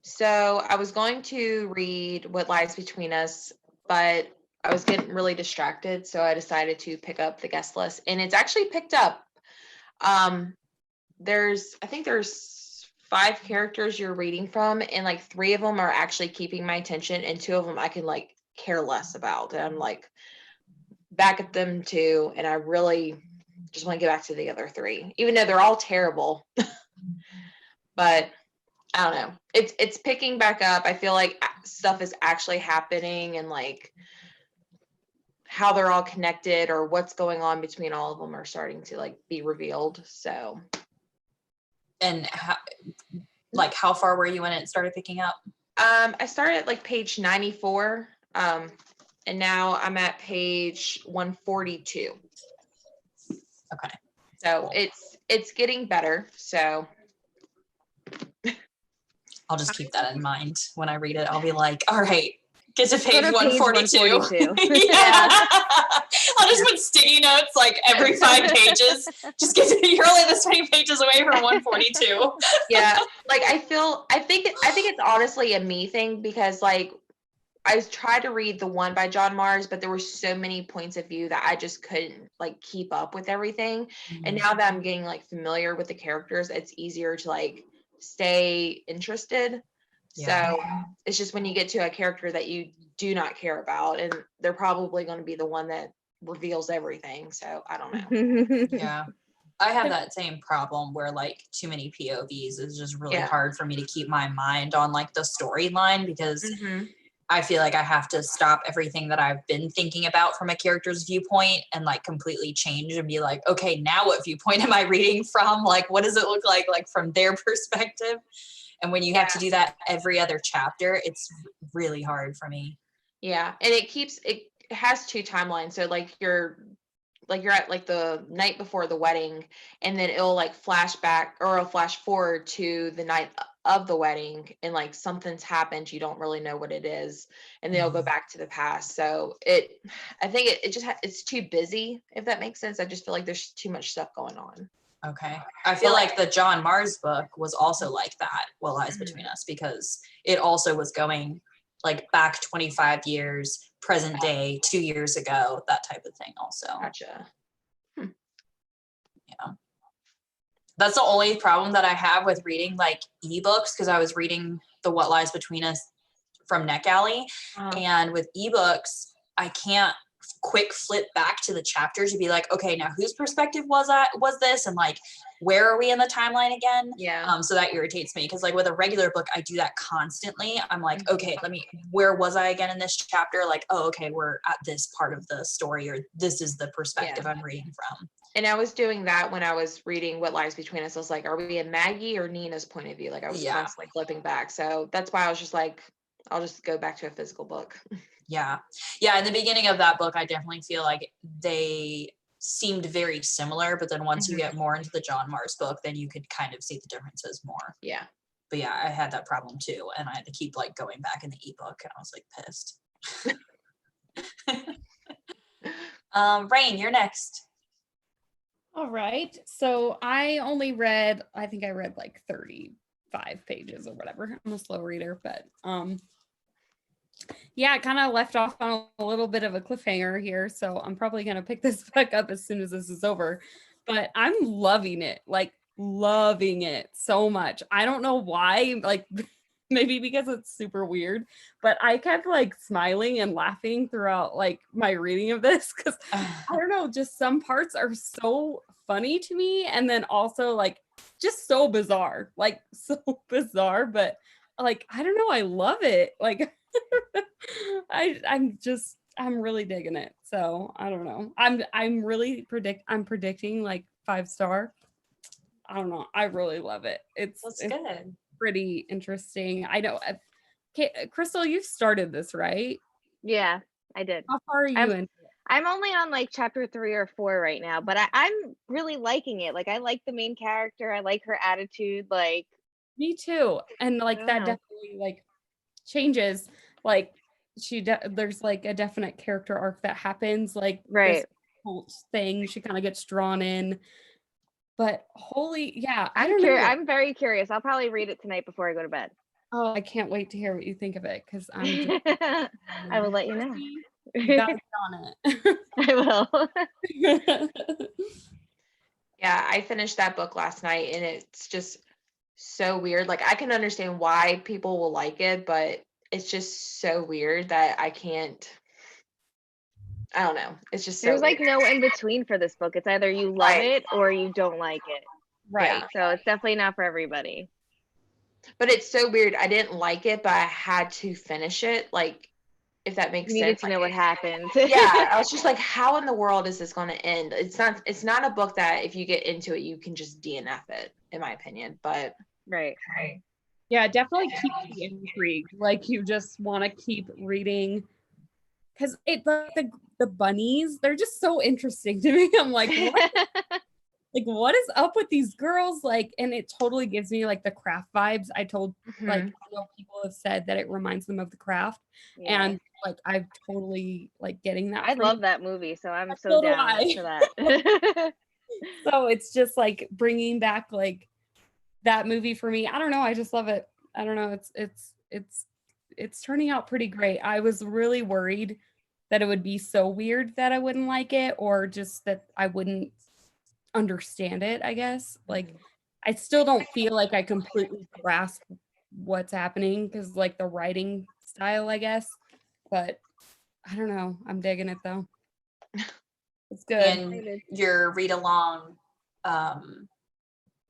So I was going to read What Lies Between Us, but I was getting really distracted. So I decided to pick up the guest list, and it's actually picked up. I think there's 5 characters you're reading from, and like 3 of them are actually keeping my attention, and 2 of them I can like care less about. And I'm like back at them 2, and I really just want to get back to the other 3, even though they're all terrible. But I don't know. It's picking back up. I feel like stuff is actually happening, and like how they're all connected or what's going on between all of them are starting to like be revealed. So, and how far were you when it started picking up? I started at like page 94, and now I'm at page 142. Okay. So it's getting better. So I'll just keep that in mind when I read it. I'll be like, all right, get to page Go to 142. 142. Yeah. I'll just put sticky notes like every 5 pages. Just you're only this many pages away from 142. Yeah. Like I think it's honestly a me thing, because like I tried to read the one by John Mars, but there were so many points of view that I just couldn't like keep up with everything. And now that I'm getting like familiar with the characters, it's easier to like stay interested. Yeah. So it's just when you get to a character that you do not care about, and they're probably going to be the one that reveals everything. So I don't know. Yeah. I have that same problem where like too many POVs is just really hard for me to keep my mind on like the storyline, because I feel like I have to stop everything that I've been thinking about from a character's viewpoint and like completely change and be like, okay, now what viewpoint am I reading from? Like, what does it look like from their perspective? And when you have to do that every other chapter, it's really hard for me. Yeah. And it has 2 timelines. So like you're at like the night before the wedding, and then it'll like flash back or it'll flash forward to the night of the wedding, and like something's happened, you don't really know what it is, and they'll go back to the past. So I think it's too busy, if that makes sense. I just feel like there's too much stuff going on. Okay. I feel like the John Mars book was also like that, What Lies Between Us, because it also was going like back 25 years, present day, 2 years ago, that type of thing also. Gotcha. Yeah. That's the only problem that I have with reading like ebooks, because I was reading the What Lies Between Us from NetGalley, and with ebooks, I can't quick flip back to the chapters to be like, okay, now whose perspective was this, and like where are we in the timeline again? So that irritates me, because like with a regular book I do that constantly. I'm like, okay, where was I again in this chapter? Like, oh, okay, we're at this part of the story, or this is the perspective I'm reading from. And I was doing that when I was reading What Lies Between Us. I was like, are we in Maggie or Nina's point of view? Like I was constantly flipping back. So that's why I was just like, I'll just go back to a physical book. Yeah. In the beginning of that book, I definitely feel like they seemed very similar, but then once you get more into the John Mars book, then you could kind of see the differences more. Yeah. But yeah, I had that problem too, and I had to keep like going back in the ebook, and I was like pissed. Rain, you're next. All right. So I read like 35 pages or whatever. I'm a slow reader, but yeah, I kind of left off on a little bit of a cliffhanger here. So I'm probably going to pick this back up as soon as this is over, but I'm loving it so much. I don't know why, like maybe because it's super weird, but I kept like smiling and laughing throughout like my reading of this, because I don't know, just some parts are so funny to me, and then also like just so bizarre, but like I don't know, I love it. Like I'm really digging it. So I don't know. I'm predicting like 5-star. I don't know. I really love it. It's good. Pretty interesting. I know. Okay, Crystal, you've started this, right? Yeah, I did. How far are you in? I'm only on like chapter 3 or 4 right now, but I'm really liking it. Like I like the main character. I like her attitude. Like me too. And like that definitely like changes like there's like a definite character arc that happens, like Right. this whole thing. She kind of gets drawn in. But I don't know. I'm very curious. I'll probably read it tonight before I go to bed. Oh, I can't wait to hear what you think of it because I'm just, I will let you know. you gotta get on it. I will. Yeah, I finished that book last night and it's just so weird. Like I can understand why people will like it, but it's just so weird that I don't know. It's just so There's like weird. no in between for this book. It's either you love Right. it or you don't like it. Right. So it's definitely not for everybody. But it's so weird. I didn't like it, but I had to finish it. Like, if that makes You needed sense. to know what happened. Yeah, I was just like, how in the world is this going to end? It's not a book that if you get into it, you can just DNF it, in my opinion. But Right. Yeah, it definitely keeps you intrigued. Like you just want to keep reading because the bunnies, they're just so interesting to me. I'm like, what is up with these girls? Like, and it totally gives me like the Craft vibes. I know people have said that it reminds them of The Craft, and like I'm totally like getting that. I love that movie, so I'm so So do down I. for that. So it's just like bringing back like that movie for me. I don't know. I just love it. I don't know. It's turning out pretty great. I was really worried that it would be so weird that I wouldn't like it, or just that I wouldn't understand it, I guess. Like I still don't feel like I completely grasp what's happening because like the writing style, I guess. But I don't know. I'm digging it though. It's good. And your read along,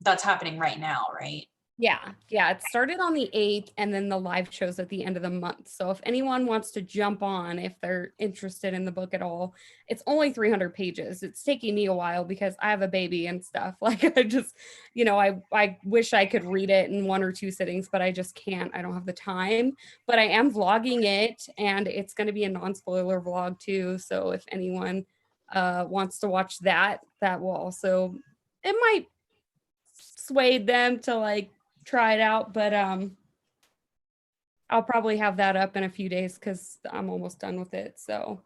that's happening right now, right? Yeah. It started on the 8th and then the live shows at the end of the month. So if anyone wants to jump on, if they're interested in the book at all, it's only 300 pages. It's taking me a while because I have a baby and stuff. Like I just, I wish I could read it in 1 or 2 sittings, but I just can't. I don't have the time, but I am vlogging it and it's going to be a non-spoiler vlog too. So if anyone wants to watch that will also, it might sway them to like try it out, but I'll probably have that up in a few days because I'm almost done with it. So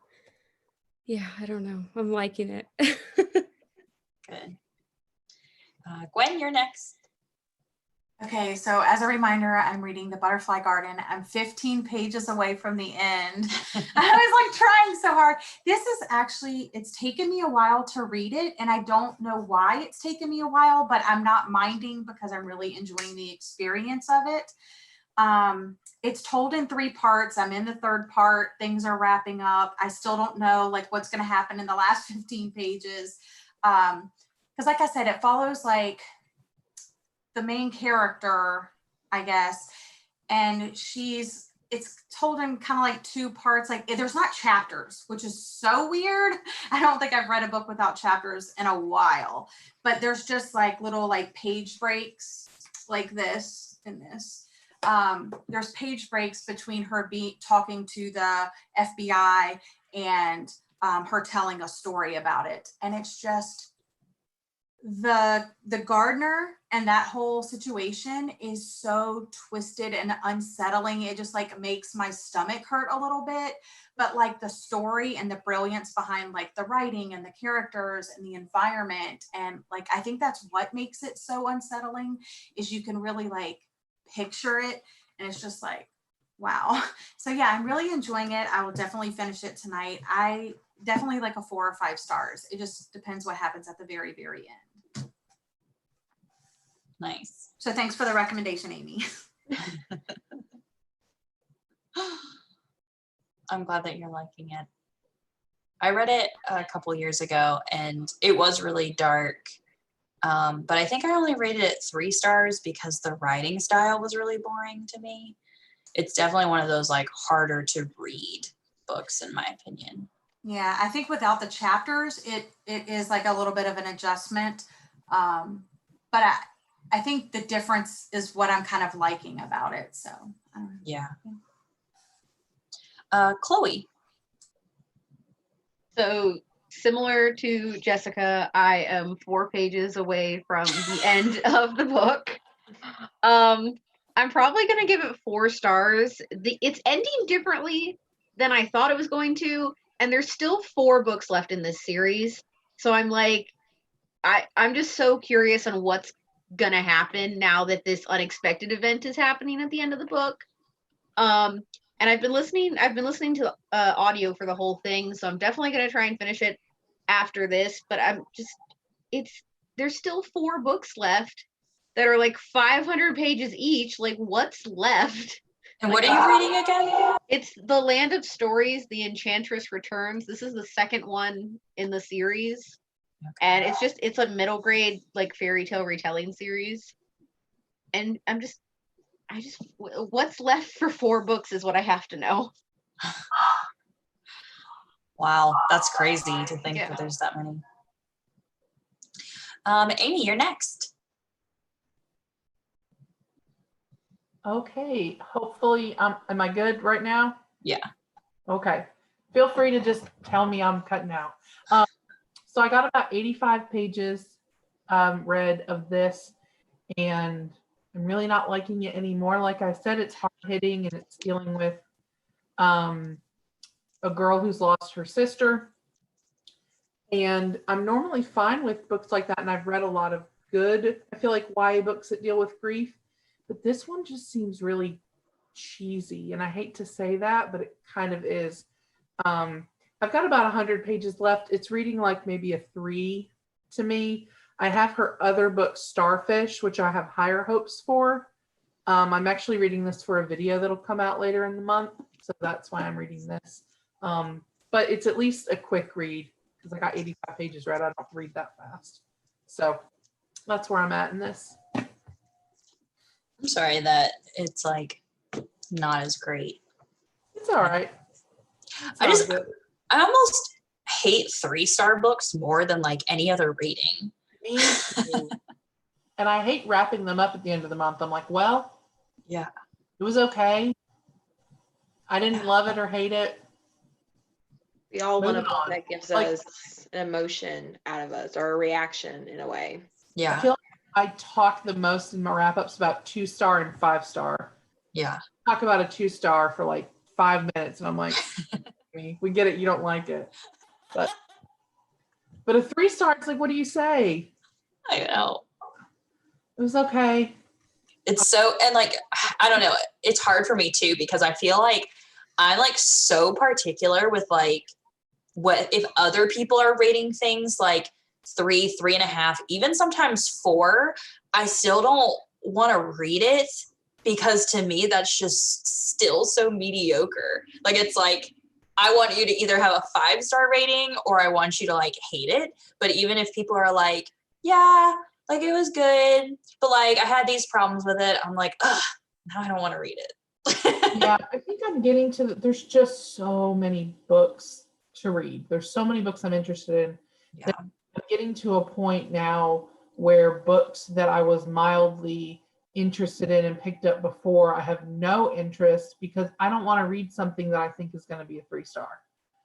yeah, I don't know. I'm liking it. Good. Gwen, you're next. Okay, so as a reminder, I'm reading The Butterfly Garden. I'm 15 pages away from the end. I was like trying so hard. It's taken me a while to read it, and I don't know why it's taken me a while, but I'm not minding because I'm really enjoying the experience of it. It's told in 3 parts. I'm in the 3rd part. Things are wrapping up. I still don't know like what's going to happen in the last 15 pages. Because like I said, it follows like the main character, I guess, and it's told in kind of like 2 parts. Like there's not chapters, which is so weird. I don't think I've read a book without chapters in a while, but there's just like little like page breaks like this and this. There's page breaks between her talking to the FBI and her telling a story about it. And it's just the gardener and that whole situation is so twisted and unsettling. It just like makes my stomach hurt a little bit, but like the story and the brilliance behind like the writing and the characters and the environment, and like I think that's what makes it so unsettling, is you can really like picture it, and it's just like wow. So yeah, I'm really enjoying it. I will definitely finish it tonight. I definitely like a 4 or 5 stars. It just depends what happens at the very, very end. Nice. So thanks for the recommendation, Amy. I'm glad that you're liking it. I read it a couple years ago and it was really dark. But I think I only rated it 3 stars because the writing style was really boring to me. It's definitely one of those like harder to read books in my opinion. Yeah, I think without the chapters, it is like a little bit of an adjustment. But I think the difference is what I'm kind of liking about it. So yeah. Chloe. So similar to Jessica, I am 4 pages away from the end of the book. I'm probably gonna give it 4 stars. It's ending differently than I thought it was going to. And there's still 4 books left in this series. So I'm like, I'm just so curious on what's gonna happen now that this unexpected event is happening at the end of the book. And I've been listening to audio for the whole thing, so I'm definitely gonna try and finish it after this. But there's still 4 books left that are like 500 pages each. Like, what's left? And what are you reading again? It's The Land of Stories, The Enchantress Returns. This is the second one in the series. And it's a middle grade like fairy tale retelling series. And what's left for 4 books is what I have to know. Wow, that's crazy to think that there's that many. Amy, you're next. Okay, hopefully, am I good right now? Yeah. Okay, feel free to just tell me I'm cutting out. So I got about 85 pages read of this, and I'm really not liking it anymore. Like I said, it's hard hitting, and it's dealing with a girl who's lost her sister. And I'm normally fine with books like that, and I've read a lot of good, I feel like, YA books that deal with grief. But this one just seems really cheesy, and I hate to say that, but it kind of is. I've got about 100 pages left. It's reading like maybe a 3 to me. I have her other book, Starfish, which I have higher hopes for. I'm actually reading this for a video that'll come out later in the month, so that's why I'm reading this. But it's at least a quick read because I got 85 pages read. I don't read that fast. So that's where I'm at in this. I'm sorry that it's like not as great. It's all right. I almost hate 3-star books more than like any other rating. Me too. And I hate wrapping them up at the end of the month. I'm like, well, yeah, it was okay. I didn't love it or hate it. We all want a Moving book on. that gives Like, us an emotion out of us or a reaction in a way. Yeah. I feel like I talk the most in my wrap-ups about 2-star and 5-star. Yeah. Talk about a 2-star for like 5 minutes, and I'm like, we get it, you don't like it. But a 3-star, it's like, what do you say? I know. It was okay. It's so, and like, I don't know, it's hard for me too, because I feel like I'm like so particular with like what if other people are rating things like 3, 3.5, even sometimes 4, I still don't want to read it because to me that's just still so mediocre. Like, it's like I want you to either have a 5-star rating or I want you to like hate it. But even if people are like, yeah, like it was good, but like I had these problems with it, I'm like, ugh, now I don't want to read it. Yeah, I think I'm getting to there's just so many books to read. There's so many books I'm interested in. Yeah. I'm getting to a point now where books that I was mildly interested in and picked up before, I have no interest because I don't want to read something that I think is going to be a 3-star.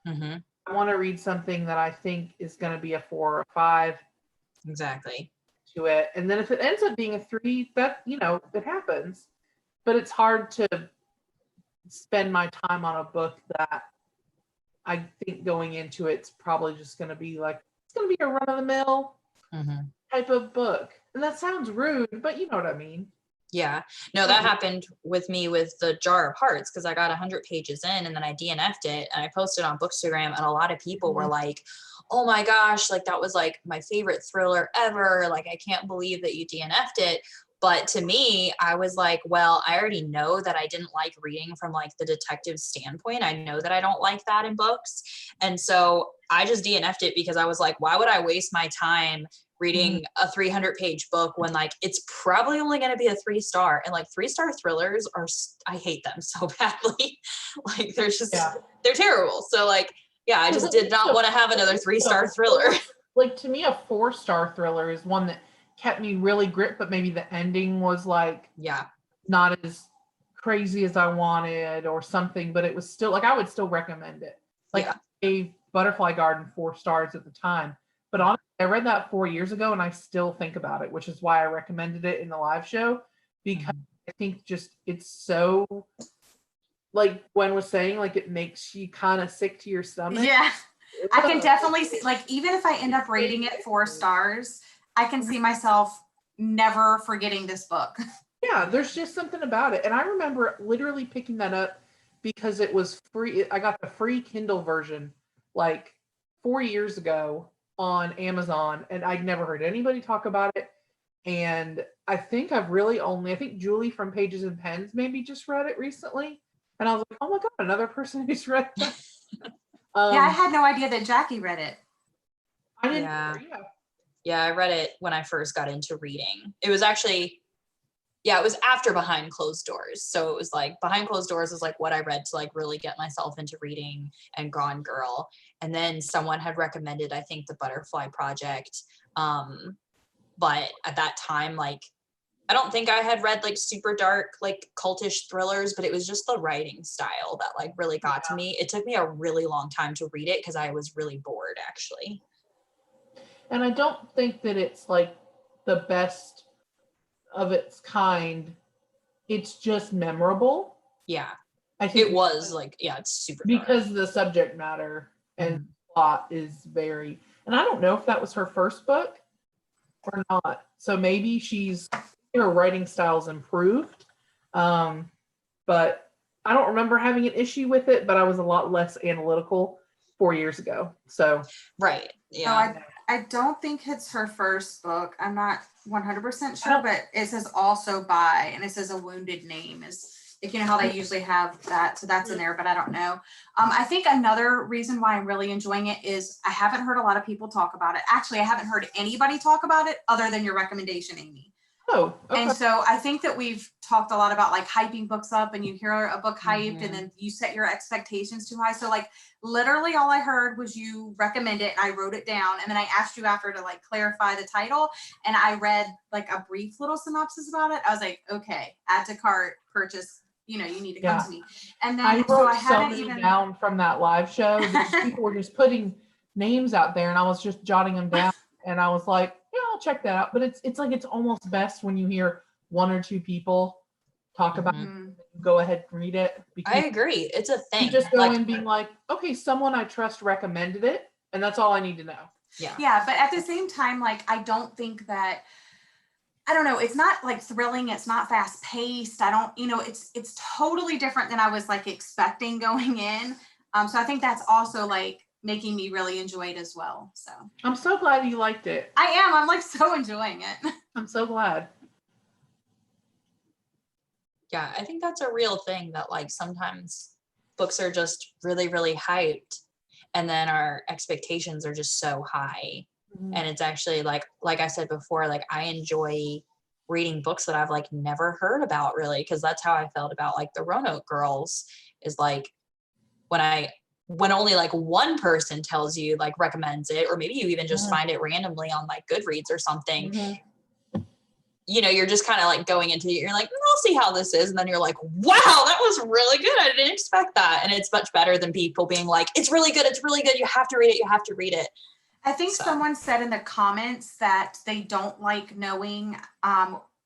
Mm-hmm. I want to read something that I think is going to be a 4 or 5. Exactly. To it. And then if it ends up being a 3, that, it happens. But it's hard to spend my time on a book that I think going into it's probably just going to be like, it's going to be a run-of-the-mill type of book. And that sounds rude, but you know what I mean. Yeah. No, that happened with me with the Jar of Hearts because I got 100 pages in and then I DNF'd it and I posted on Bookstagram and a lot of people were like, oh my gosh, like that was like my favorite thriller ever. Like, I can't believe that you DNF'd it. But to me, I was like, well, I already know that I didn't like reading from like the detective standpoint. I know that I don't like that in books. And so I just DNF'd it because I was like, why would I waste my time reading a 300-page book when like it's probably only going to be a 3-star, and like 3-star thrillers are, I hate them so badly. Like they're just, they're terrible. So like, yeah, I just did not want to have another 3-star thriller. Like to me, a 4-star thriller is one that kept me really gripped, but maybe the ending was like, not as crazy as I wanted or something, but it was still like, I would still recommend it. Like I gave Butterfly Garden 4 stars at the time, but honestly, I read that 4 years ago and I still think about it, which is why I recommended it in the live show, because I think just it's so like Gwen was saying, like it makes you kind of sick to your stomach. Yeah. I can definitely see, like, even if I end up rating it 4 stars, I can see myself never forgetting this book. Yeah, there's just something about it. And I remember literally picking that up because it was free. I got the free Kindle version like 4 years ago on Amazon, and I'd never heard anybody talk about it. And I think I think Julie from Pages and Pens maybe just read it recently. And I was like, oh my God, another person who's read that. Yeah, I had no idea that Jackie read it. I didn't. Yeah. Yeah, I read it when I first got into reading. It was actually, yeah, it was after Behind Closed Doors. So it was like Behind Closed Doors is like what I read to like really get myself into reading, and Gone Girl. And then someone had recommended, I think, The Butterfly Project. But at that time, like, I don't think I had read like super dark, like cultish thrillers, but it was just the writing style that like really got to me. It took me a really long time to read it because I was really bored, actually. And I don't think that it's like the best of its kind. It's just memorable. Yeah. I think it was like, yeah, it's super dark. Because the subject matter and plot is very, and I don't know if that was her first book or not. So maybe her writing style's improved. But I don't remember having an issue with it, but I was a lot less analytical 4 years ago. So right. Yeah. So I don't think it's her first book. I'm not 100% sure, but it says also by, and it says A Wounded Name is, you know how they usually have that. So that's in there, but I don't know. I think another reason why I'm really enjoying it is I haven't heard a lot of people talk about it. Actually, I haven't heard anybody talk about it other than your recommendation, Amy. Oh, okay. And so I think that we've talked a lot about like hyping books up, and you hear a book hyped and then you set your expectations too high. So like literally all I heard was you recommend it, and I wrote it down, and then I asked you after to like clarify the title, and I read like a brief little synopsis about it. I was like, okay, add to cart, purchase, you need to come to me. And then I wrote so I so haven't many even down from that live show. People were just putting names out there, and I was just jotting them down, and I was like, yeah, I'll check that out. But it's like it's almost best when you hear one or two people talk about it. Go ahead and read it. I agree. It's a thing. You just go in being like, okay, someone I trust recommended it, and that's all I need to know. Yeah. Yeah, but at the same time, like I don't think that, I don't know, it's not like thrilling, it's not fast paced. I don't, it's totally different than I was like expecting going in. So I think that's also like making me really enjoy it as well. So I'm so glad you liked it. I am. I'm like so enjoying it. I'm so glad. Yeah, I think that's a real thing that like sometimes books are just really, really hyped, and then our expectations are just so high. And it's actually like I said before, like I enjoy reading books that I've like never heard about really, because that's how I felt about like the Roanoke Girls, is like when only like one person tells you, like recommends it, or maybe you even just find it randomly on like Goodreads or something, you're just kind of like going into it, you're like, I'll see how this is. And then you're like, wow, that was really good. I didn't expect that. And it's much better than people being like, it's really good. It's really good. You have to read it. You have to read it. I think someone said in the comments that they don't like knowing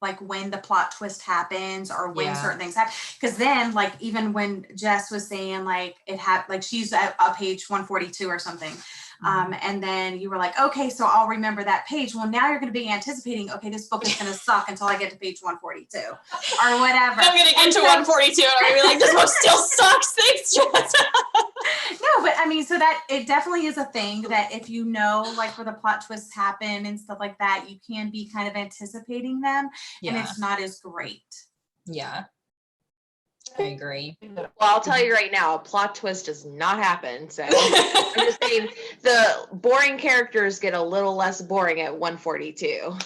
like when the plot twist happens or when certain things happen. Because then like even when Jess was saying like it had like she's at page 142 or something. And then you were like, okay, so I'll remember that page. Well, now you're going to be anticipating, okay, this book is going to suck until I get to page 142 or whatever. I'm going to get to 142 and I'm going to be like, this book still sucks. Thanks, Jess. No, but I mean, so that it definitely is a thing that if you know, like where the plot twists happen and stuff like that, you can be kind of anticipating them and it's not as great. Yeah. I agree. Well, I'll tell you right now, a plot twist does not happen. So I'm just saying the boring characters get a little less boring at 142.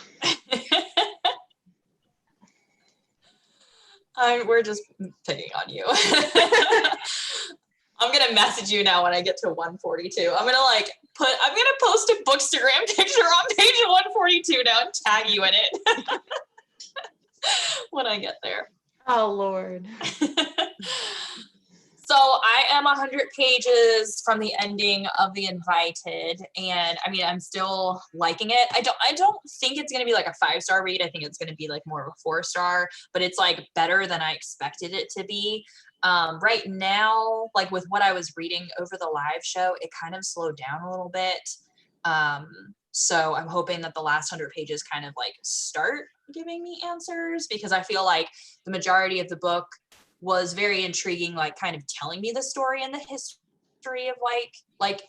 We're just picking on you. I'm going to message you now when I get to 142. I'm going to post a Bookstagram picture on page 142 now and tag you in it when I get there. Oh, Lord. So I am 100 pages from the ending of The Invited. And I mean, I'm still liking it. I don't think it's going to be like a 5-star read. I think it's going to be like more of a 4-star, but it's like better than I expected it to be. Right now, like with what I was reading over the live show, it kind of slowed down a little bit. So I'm hoping that the last 100 pages kind of like start giving me answers, because I feel like the majority of the book was very intriguing, like kind of telling me the story and the history of like,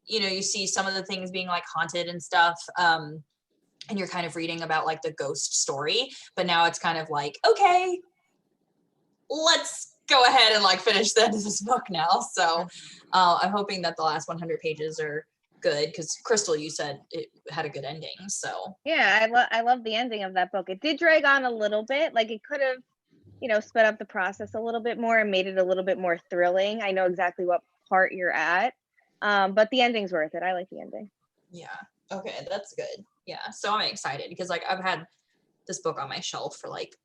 you know, you see some of the things being like haunted and stuff. And you're kind of reading about like the ghost story, but now it's kind of like, okay, let's go ahead and like finish the end of this book now. So I'm hoping that the last 100 pages are good, because Crystal, you said it had a good ending. So Yeah, I love the ending of that book. It did drag on a little bit. Like it could have, you know, sped up the process a little bit more and made it a little bit more thrilling. I know exactly what part you're at, but the ending's worth it. I like the ending. yeah, okay, that's good. Yeah, so I'm excited because like I've had this book on my shelf for like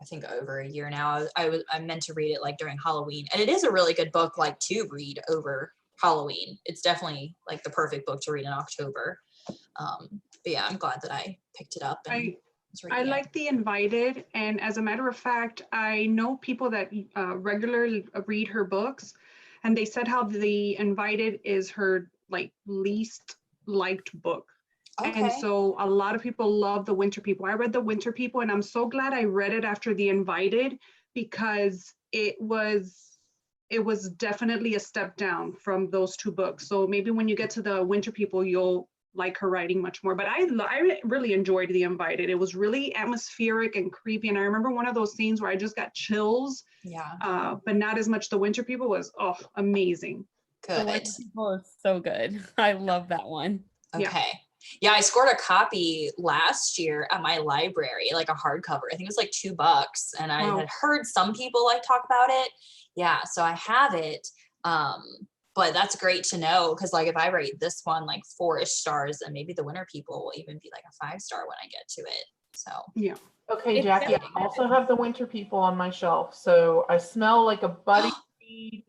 I think over a year now. I meant to read it like during Halloween, and it is a really good book like to read over Halloween. It's definitely like the perfect book to read in October. But yeah, I'm glad that I picked it up. And I like The Invited, and as a matter of fact, I know people that regularly read her books, and they said how The Invited is her like least liked book. Okay. And so a lot of people love The Winter People. I read The Winter People, and I'm so glad I read it after The Invited, because it was definitely a step down from those two books. So maybe when you get to The Winter People, you'll like her writing much more. But I really enjoyed The Invited. It was really atmospheric and creepy. And I remember one of those scenes where I just got chills. Yeah. But not as much. The Winter People was amazing. Good. The Winter People is so good. I love that one. Okay. Yeah, I scored a copy last year at my library, like a hardcover. I think it was like $2, and I had heard some people like talk about it. Yeah, so I have it. But that's great to know, because like if I rate this one like 4-ish stars, then maybe The Winter People will even be like a 5-star when I get to it. So yeah. Okay, Jackie, I also have The Winter People on my shelf, so I smell like a buddy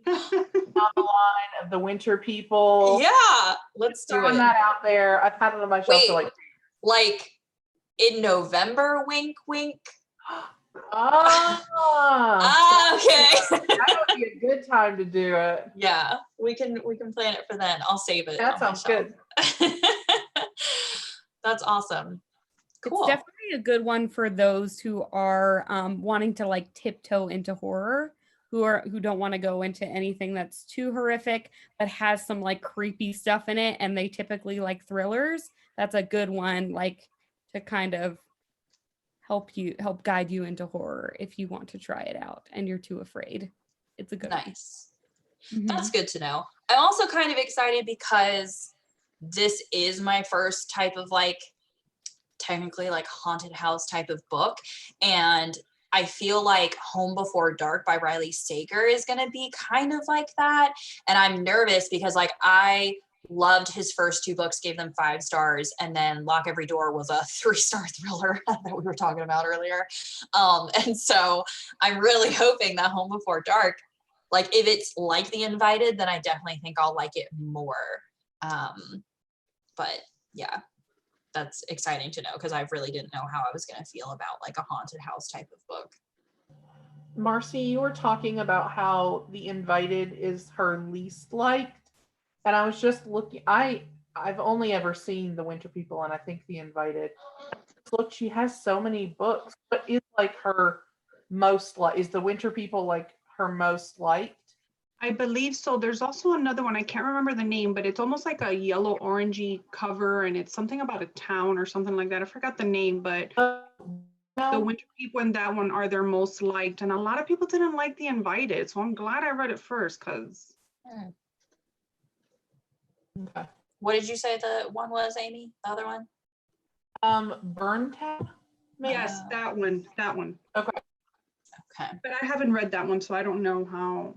on the line of The Winter People. Yeah, let's do Throwing it. that out there. I've had it on my shelf for like in November, wink, wink. Okay. Okay. That would be a good time to do it. Yeah, we can plan it for then. I'll save it. That sounds good. That's awesome. Cool. It's definitely a good one for those who are wanting to like tiptoe into horror, who don't want to go into anything that's too horrific, but has some like creepy stuff in it, and they typically like thrillers. That's a good one, like to kind of help guide you into horror if you want to try it out and you're too afraid. It's a good nice. One. That's good to know. I'm also kind of excited because this is my first type of like technically like haunted house type of book, and I feel like Home Before Dark by Riley Sager is going to be kind of like that. And I'm nervous because like I loved his first 2 books, gave them 5 stars, and then Lock Every Door was a 3-star thriller that we were talking about earlier. And so I'm really hoping that Home Before Dark, like if it's like The Invited, then I definitely think I'll like it more. But yeah, that's exciting to know, because I really didn't know how I was going to feel about like a haunted house type of book. Marcy, you were talking about how The Invited is her least liked. And I was just looking, I've only ever seen The Winter People, and I think The Invited. Look, she has so many books, but is like her most is The Winter People like her most liked? I believe so. There's also another one. I can't remember the name, but it's almost like a yellow orangey cover, and it's something about a town or something like that. I forgot the name, but The Winter People and that one are their most liked. And a lot of people didn't like The Invited, so I'm glad I read it first, because. Okay. What did you say the one was, Amy? The other one? Burn Town? Yes, that one. Okay. Okay. But I haven't read that one, so I don't know how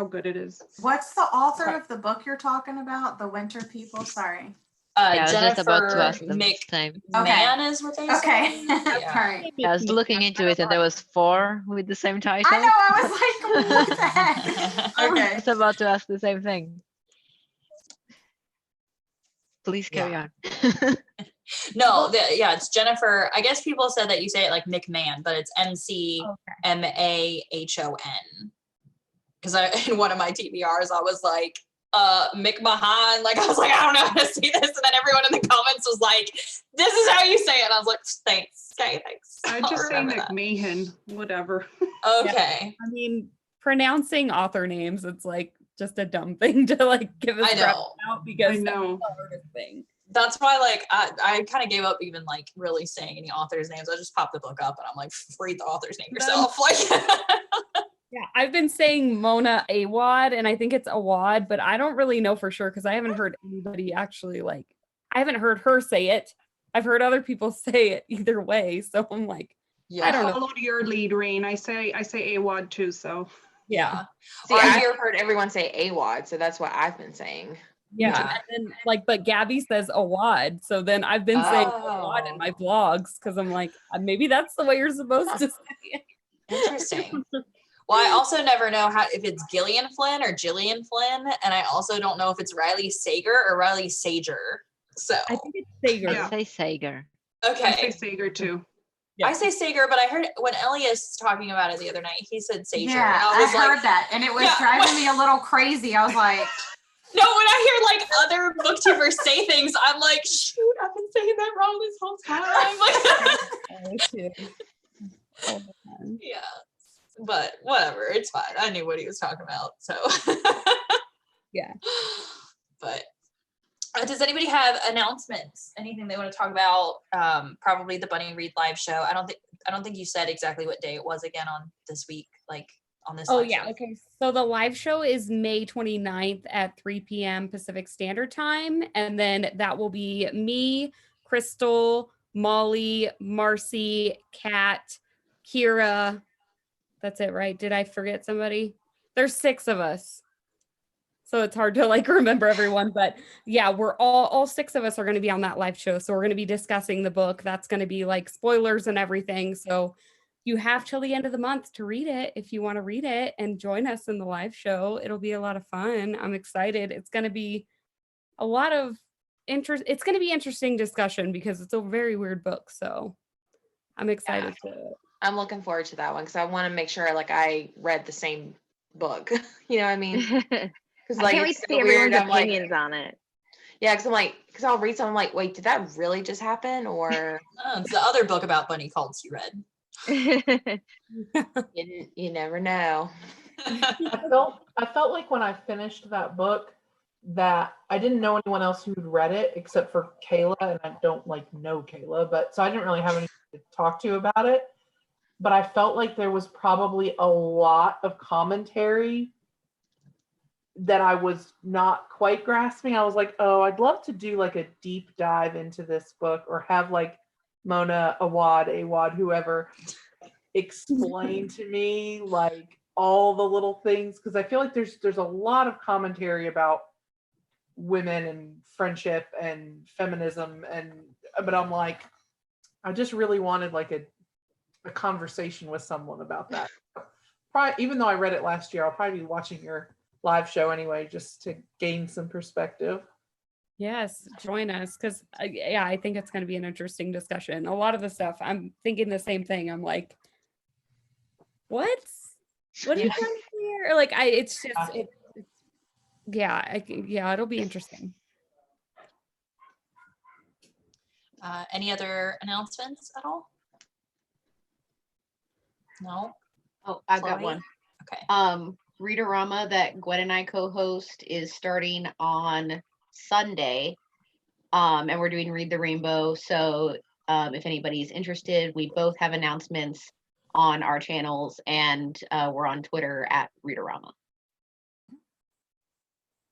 good it is. What's the author of the book you're talking about? The Winter People? Sorry. I was just about to ask them Jennifer the same. McMahon is what they say. Okay. Yeah. Sorry. Yeah, I was looking into it, and there was 4 with the same title. I know. I was like, what the heck? I Okay. was about to ask the same thing. Please carry on. No, yeah, it's Jennifer. I guess people said that you say it like McMahon, but it's McMahon. Because in one of my TBRs, I was like, McMahon. Like, I was like, I don't know how to say this. And then everyone in the comments was like, this is how you say it. And I was like, thanks. Okay, thanks. I just say McMahon, whatever. Okay. Yeah. I mean, pronouncing author names, it's like just a dumb thing to like give us credit out because I know. that's the hardest thing. That's why, like, I kind of gave up even like really saying any authors' names. I just popped the book up and I'm like, read the author's name yourself. Like, yeah, I've been saying Mona Awad, and I think it's Awad, but I don't really know for sure because I haven't heard anybody actually like. I haven't heard her say it. I've heard other people say it either way, so I'm like, yeah, I don't know. Followed your lead, Rain. I say Awad too. So yeah. See, I've heard everyone say Awad, so that's what I've been saying. Yeah, and then like, but Gabby says Awad, so then I've been saying Awad in my vlogs because I'm like, maybe that's the way you're supposed to say it. Interesting. Well, I also never know if it's Gillian Flynn or Gillian Flynn, and I also don't know if it's Riley Sager or Riley Sager. So I think it's Sager. I say Sager. Okay. I say Sager too. Yeah. I say Sager, but I heard when Elias was talking about it the other night, he said Sager. Yeah, and I heard that, and it was driving me a little crazy. I was like, no, when I hear like other booktubers say things, I'm like, shoot, I've been saying that wrong this whole time. Like, yeah, but whatever, it's fine. I knew what he was talking about, so yeah. But does anybody have announcements? Anything they want to talk about? Probably the Bunny Read live show. I don't think you said exactly what day it was again on this week, like on this. Oh yeah, show. Okay. So the live show is May 29th at 3 p.m. Pacific Standard Time, and then that will be me, Crystal, Molly, Marcy, Kat, Kira. That's it, right? Did I forget somebody? There's 6 of us. So it's hard to like remember everyone, but yeah, we're all 6 of us are going to be on that live show. So we're going to be discussing the book. That's going to be like spoilers and everything. So you have till the end of the month to read it if you want to read it and join us in the live show. It'll be a lot of fun. I'm excited. It's going to be a lot of interest. It's going to be interesting discussion because it's a very weird book. So I'm excited to. I'm looking forward to that one because I want to make sure like I read the same book. You know what I mean? Because like, I can't wait to see everyone's opinions on it. Yeah, because I'll read something I'm like, wait, did that really just happen? Or it's the other book about bunny cults you read. You never know. I felt like when I finished that book that I didn't know anyone else who'd read it except for Kayla, and I don't like know Kayla, but so I didn't really have anyone to talk to about it. But I felt like there was probably a lot of commentary that I was not quite grasping. I was like, oh, I'd love to do like a deep dive into this book or have like Mona Awad, whoever, explain to me like all the little things, because I feel like there's a lot of commentary about women and friendship and feminism, but I'm like, I just really wanted like a conversation with someone about that. Probably, even though I read it last year, I'll probably be watching your live show anyway, just to gain some perspective. Yes, join us, because yeah, I think it's going to be an interesting discussion. A lot of the stuff, I'm thinking the same thing. I'm like, what are you doing here? Like, it's just, it'll be interesting. Any other announcements at all? No. Oh, I've got one. Okay. Readorama that Gwen and I co-host is starting on Sunday, and we're doing Read the Rainbow. So if anybody's interested, we both have announcements on our channels, and we're on Twitter at Readorama.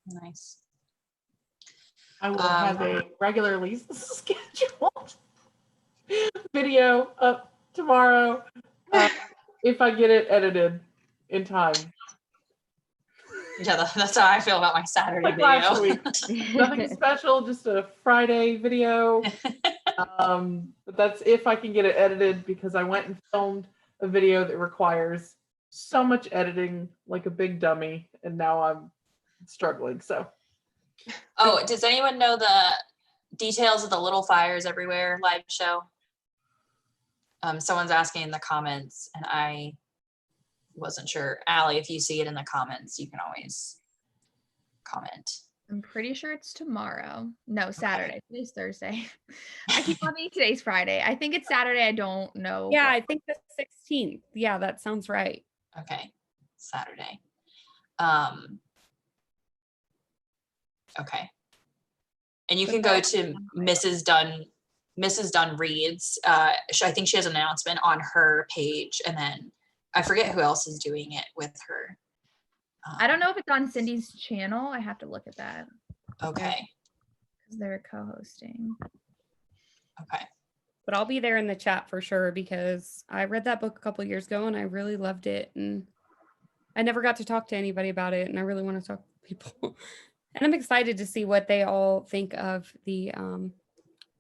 Nice. I will have a regularly scheduled video up tomorrow if I get it edited in time. Yeah, that's how I feel about my Saturday like video. Last week. Nothing special, just a Friday video. But that's if I can get it edited, because I went and filmed a video that requires so much editing, like a big dummy, and now I'm struggling. So. Oh, does anyone know details of the Little Fires Everywhere live show. Someone's asking in the comments, and I wasn't sure. Allie, if you see it in the comments, you can always comment. I'm pretty sure it's tomorrow. No, Saturday. Okay. Today's Thursday. I keep on thinking today's Friday. I think it's Saturday. I don't know. Yeah, I think the 16th. Yeah, that sounds right. Okay, Saturday. Okay. And you can go to Mrs. Dunn Reads. I think she has an announcement on her page, and then I forget who else is doing it with her. I don't know if it's on Cindy's channel. I have to look at that. Okay. Because they're co-hosting. Okay. But I'll be there in the chat for sure, because I read that book a couple of years ago and I really loved it. And I never got to talk to anybody about it. And I really want to talk to people. And I'm excited to see what they all think of the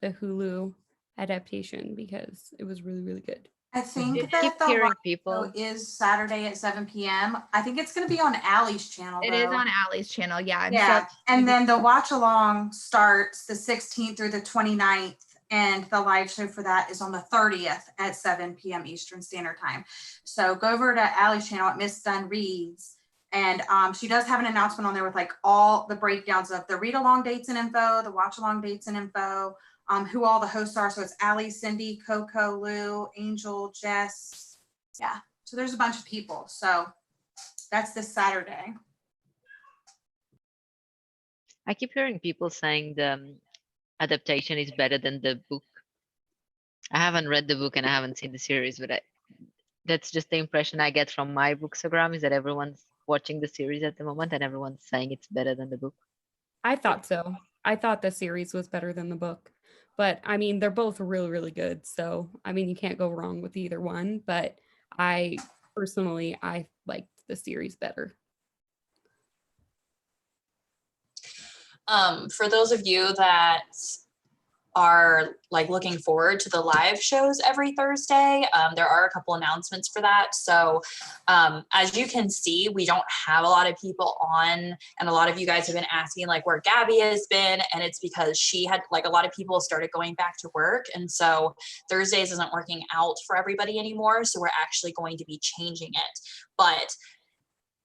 Hulu adaptation, because it was really, really good. I think that the live show is Saturday at 7 p.m. I think it's going to be on Allie's channel. It is on Allie's channel, yeah. Yeah, and then the watch along starts the 16th through the 29th, and the live show for that is on the 30th at 7 p.m. Eastern Standard Time. So go over to Allie's channel at Miss Dunn Reads, and she does have an announcement on there with like all the breakdowns of the read along dates and info, the watch along dates and info, who all the hosts are. So it's Allie, Cindy, Coco, Lou, Angel, Jess. Yeah, so there's a bunch of people. So that's this Saturday. I keep hearing people saying the adaptation is better than the book. I haven't read the book and I haven't seen the series, but that's just the impression I get from my Bookstagram, is that everyone's watching the series at the moment and everyone's saying it's better than the book. I thought so. I thought the series was better than the book. But I mean, they're both really, really good. So, I mean, you can't go wrong with either one. But I personally liked the series better. For those of you that are like looking forward to the live shows every Thursday, there are a couple announcements for that. So as you can see, we don't have a lot of people on, and a lot of you guys have been asking like where Gabby has been, and it's because she had like a lot of people started going back to work, and so Thursdays isn't working out for everybody anymore. So we're actually going to be changing it. But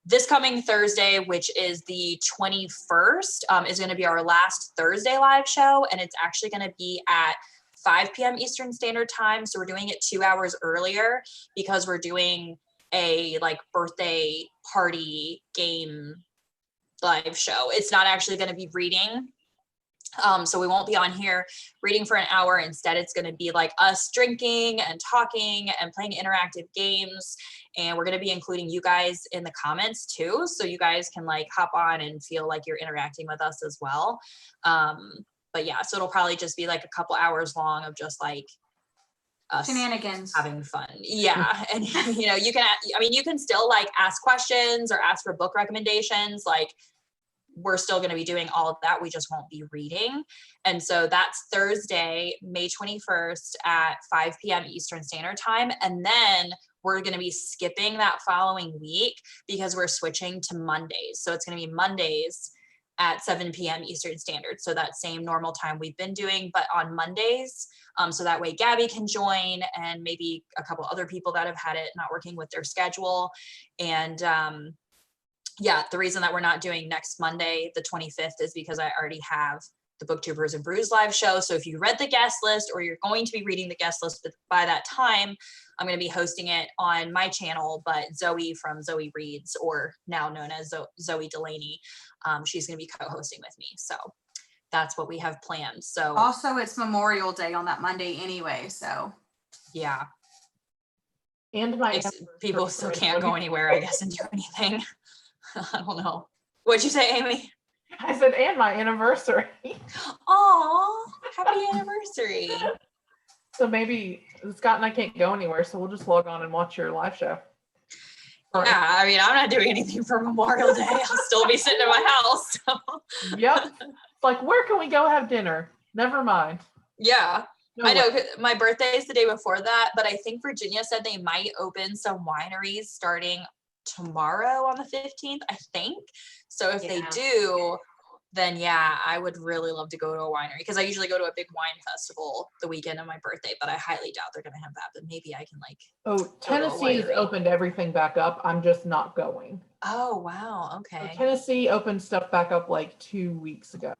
this coming Thursday, which is the 21st, is going to be our last Thursday live show, and it's actually going to be at 5 p.m. Eastern Standard Time. So we're doing it 2 hours earlier because we're doing a like birthday party game live show. It's not actually going to be reading. So we won't be on here reading for an hour. Instead, it's going to be like us drinking and talking and playing interactive games. And we're going to be including you guys in the comments too. So you guys can like hop on and feel like you're interacting with us as well. But yeah, so it'll probably just be like a couple hours long of just like us shenanigans, having fun. Yeah. And you know, you can still like ask questions or ask for book recommendations. Like, we're still going to be doing all of that. We just won't be reading. And so that's Thursday, May 21st at 5 p.m. Eastern Standard Time. And then we're going to be skipping that following week because we're switching to Mondays. So it's going to be Mondays at 7 p.m. Eastern Standard. So that same normal time we've been doing, but on Mondays. So that way Gabby can join, and maybe a couple other people that have had it not working with their schedule. And, yeah, the reason that we're not doing next Monday, the 25th, is because I already have the Booktubers and Brews live show. So if you read the guest list or you're going to be reading the guest list by that time, I'm going to be hosting it on my channel. But Zoe from Zoe Reads, or now known as Zoe Delaney, she's going to be co-hosting with me. So that's what we have planned. So also it's Memorial Day on that Monday anyway. So yeah. And people still can't go anywhere, I guess, and do anything. I don't know. What'd you say, Amy? I said, and my anniversary. Aw, happy anniversary. So maybe Scott and I can't go anywhere, so we'll just log on and watch your live show. Yeah, I mean, I'm not doing anything for Memorial Day. I'll still be sitting in my house. So. Yep. Like, where can we go have dinner? Never mind. Yeah. No I know way. my birthday is the day before that, but I think Virginia said they might open some wineries starting tomorrow on the 15th, I think. So if they do, then yeah, I would really love to go to a winery because I usually go to a big wine festival the weekend of my birthday, but I highly doubt they're gonna have that. But maybe I can like. Oh, Tennessee has opened everything back up. I'm just not going. Oh wow, okay. So Tennessee opened stuff back up like 2 weeks ago.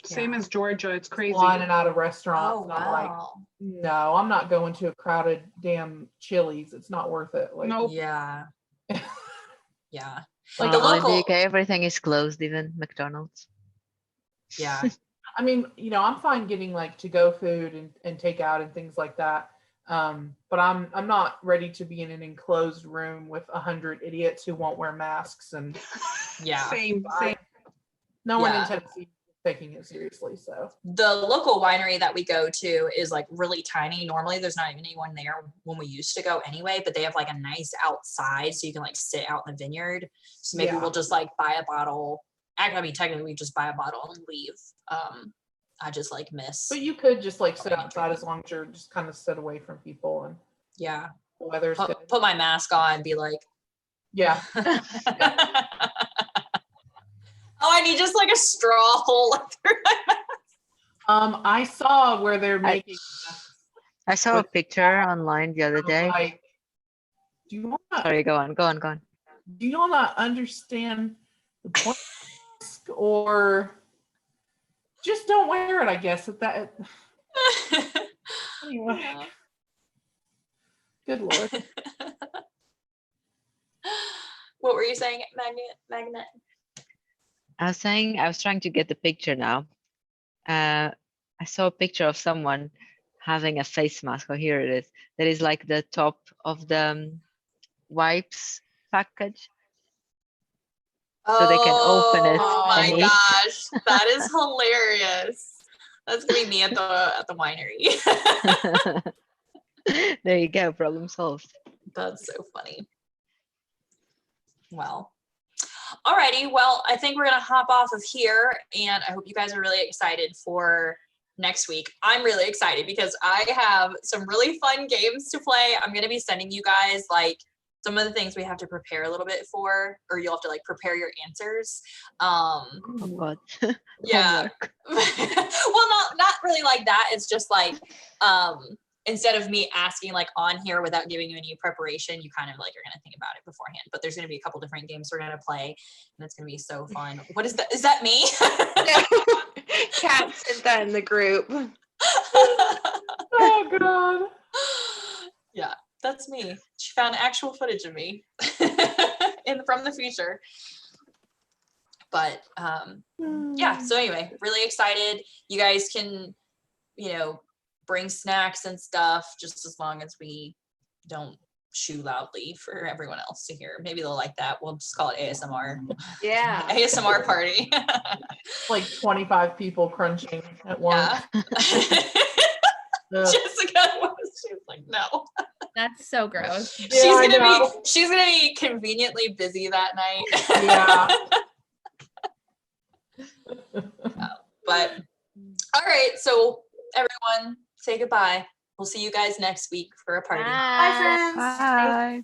Same as Georgia. It's crazy. Lining out of restaurants. Oh I'm like, wow. no, I'm not going to a crowded damn Chili's. It's not worth it. Like, Nope. Yeah. Yeah. like the In local. the UK, everything is closed, even McDonald's. Yeah. I mean, you know, I'm fine getting like to-go food and takeout and things like that. But I'm not ready to be in an enclosed room with 100 idiots who won't wear masks and Yeah. Same. no one in Yeah. Tennessee is taking it seriously. So The local winery that we go to is like really tiny. Normally there's not even anyone there when we used to go anyway, but they have like a nice outside so you can like sit out in the vineyard. So maybe Yeah. we'll just like buy a bottle. I mean, technically we just buy a bottle and leave. I just like miss. but you could just like sit outside as long as you're just kind of sit away from people and Yeah. the weather's good. Put my mask on and be like, Yeah. oh, I need just like a straw hole through my mask. I saw where they're making I saw a picture online the other day. like, do you not Sorry, go on. do you not understand the point of the mask, or just don't wear it, I guess. Anyway. Yeah. Good Lord. What were you saying, Magnet? I was trying to get the picture now. I saw a picture of someone having a face mask. Oh, here it is. That is like the top of the wipes package. So they can open it Oh my and eat. gosh, that is hilarious. That's gonna be me at the winery. There you go, problem solved. That's so funny. Well, alrighty. Well, I think we're gonna hop off of here, and I hope you guys are really excited for next week. I'm really excited because I have some really fun games to play. I'm gonna be sending you guys like some of the things we have to prepare a little bit for, or you'll have to like prepare your answers. Oh God. Yeah. Well, not really like that. It's just like instead of me asking like on here without giving you any preparation, you kind of like are gonna think about it beforehand. But there's gonna be a couple different games we're gonna play, and it's gonna be so fun. What is that? Is that me? Kat sent that in the group. Oh God. Yeah, that's me. She found actual footage of me from the future. But yeah, so anyway, really excited. You guys can, bring snacks and stuff just as long as we don't chew loudly for everyone else to hear. Maybe they'll like that. We'll just call it ASMR. Yeah. ASMR party. Like 25 people crunching at once. Yeah. Jessica was like, no. That's so gross. Yeah, she's gonna be conveniently busy that night. Yeah. But all right, so everyone say goodbye. We'll see you guys next week for a party. Bye, friends. Bye.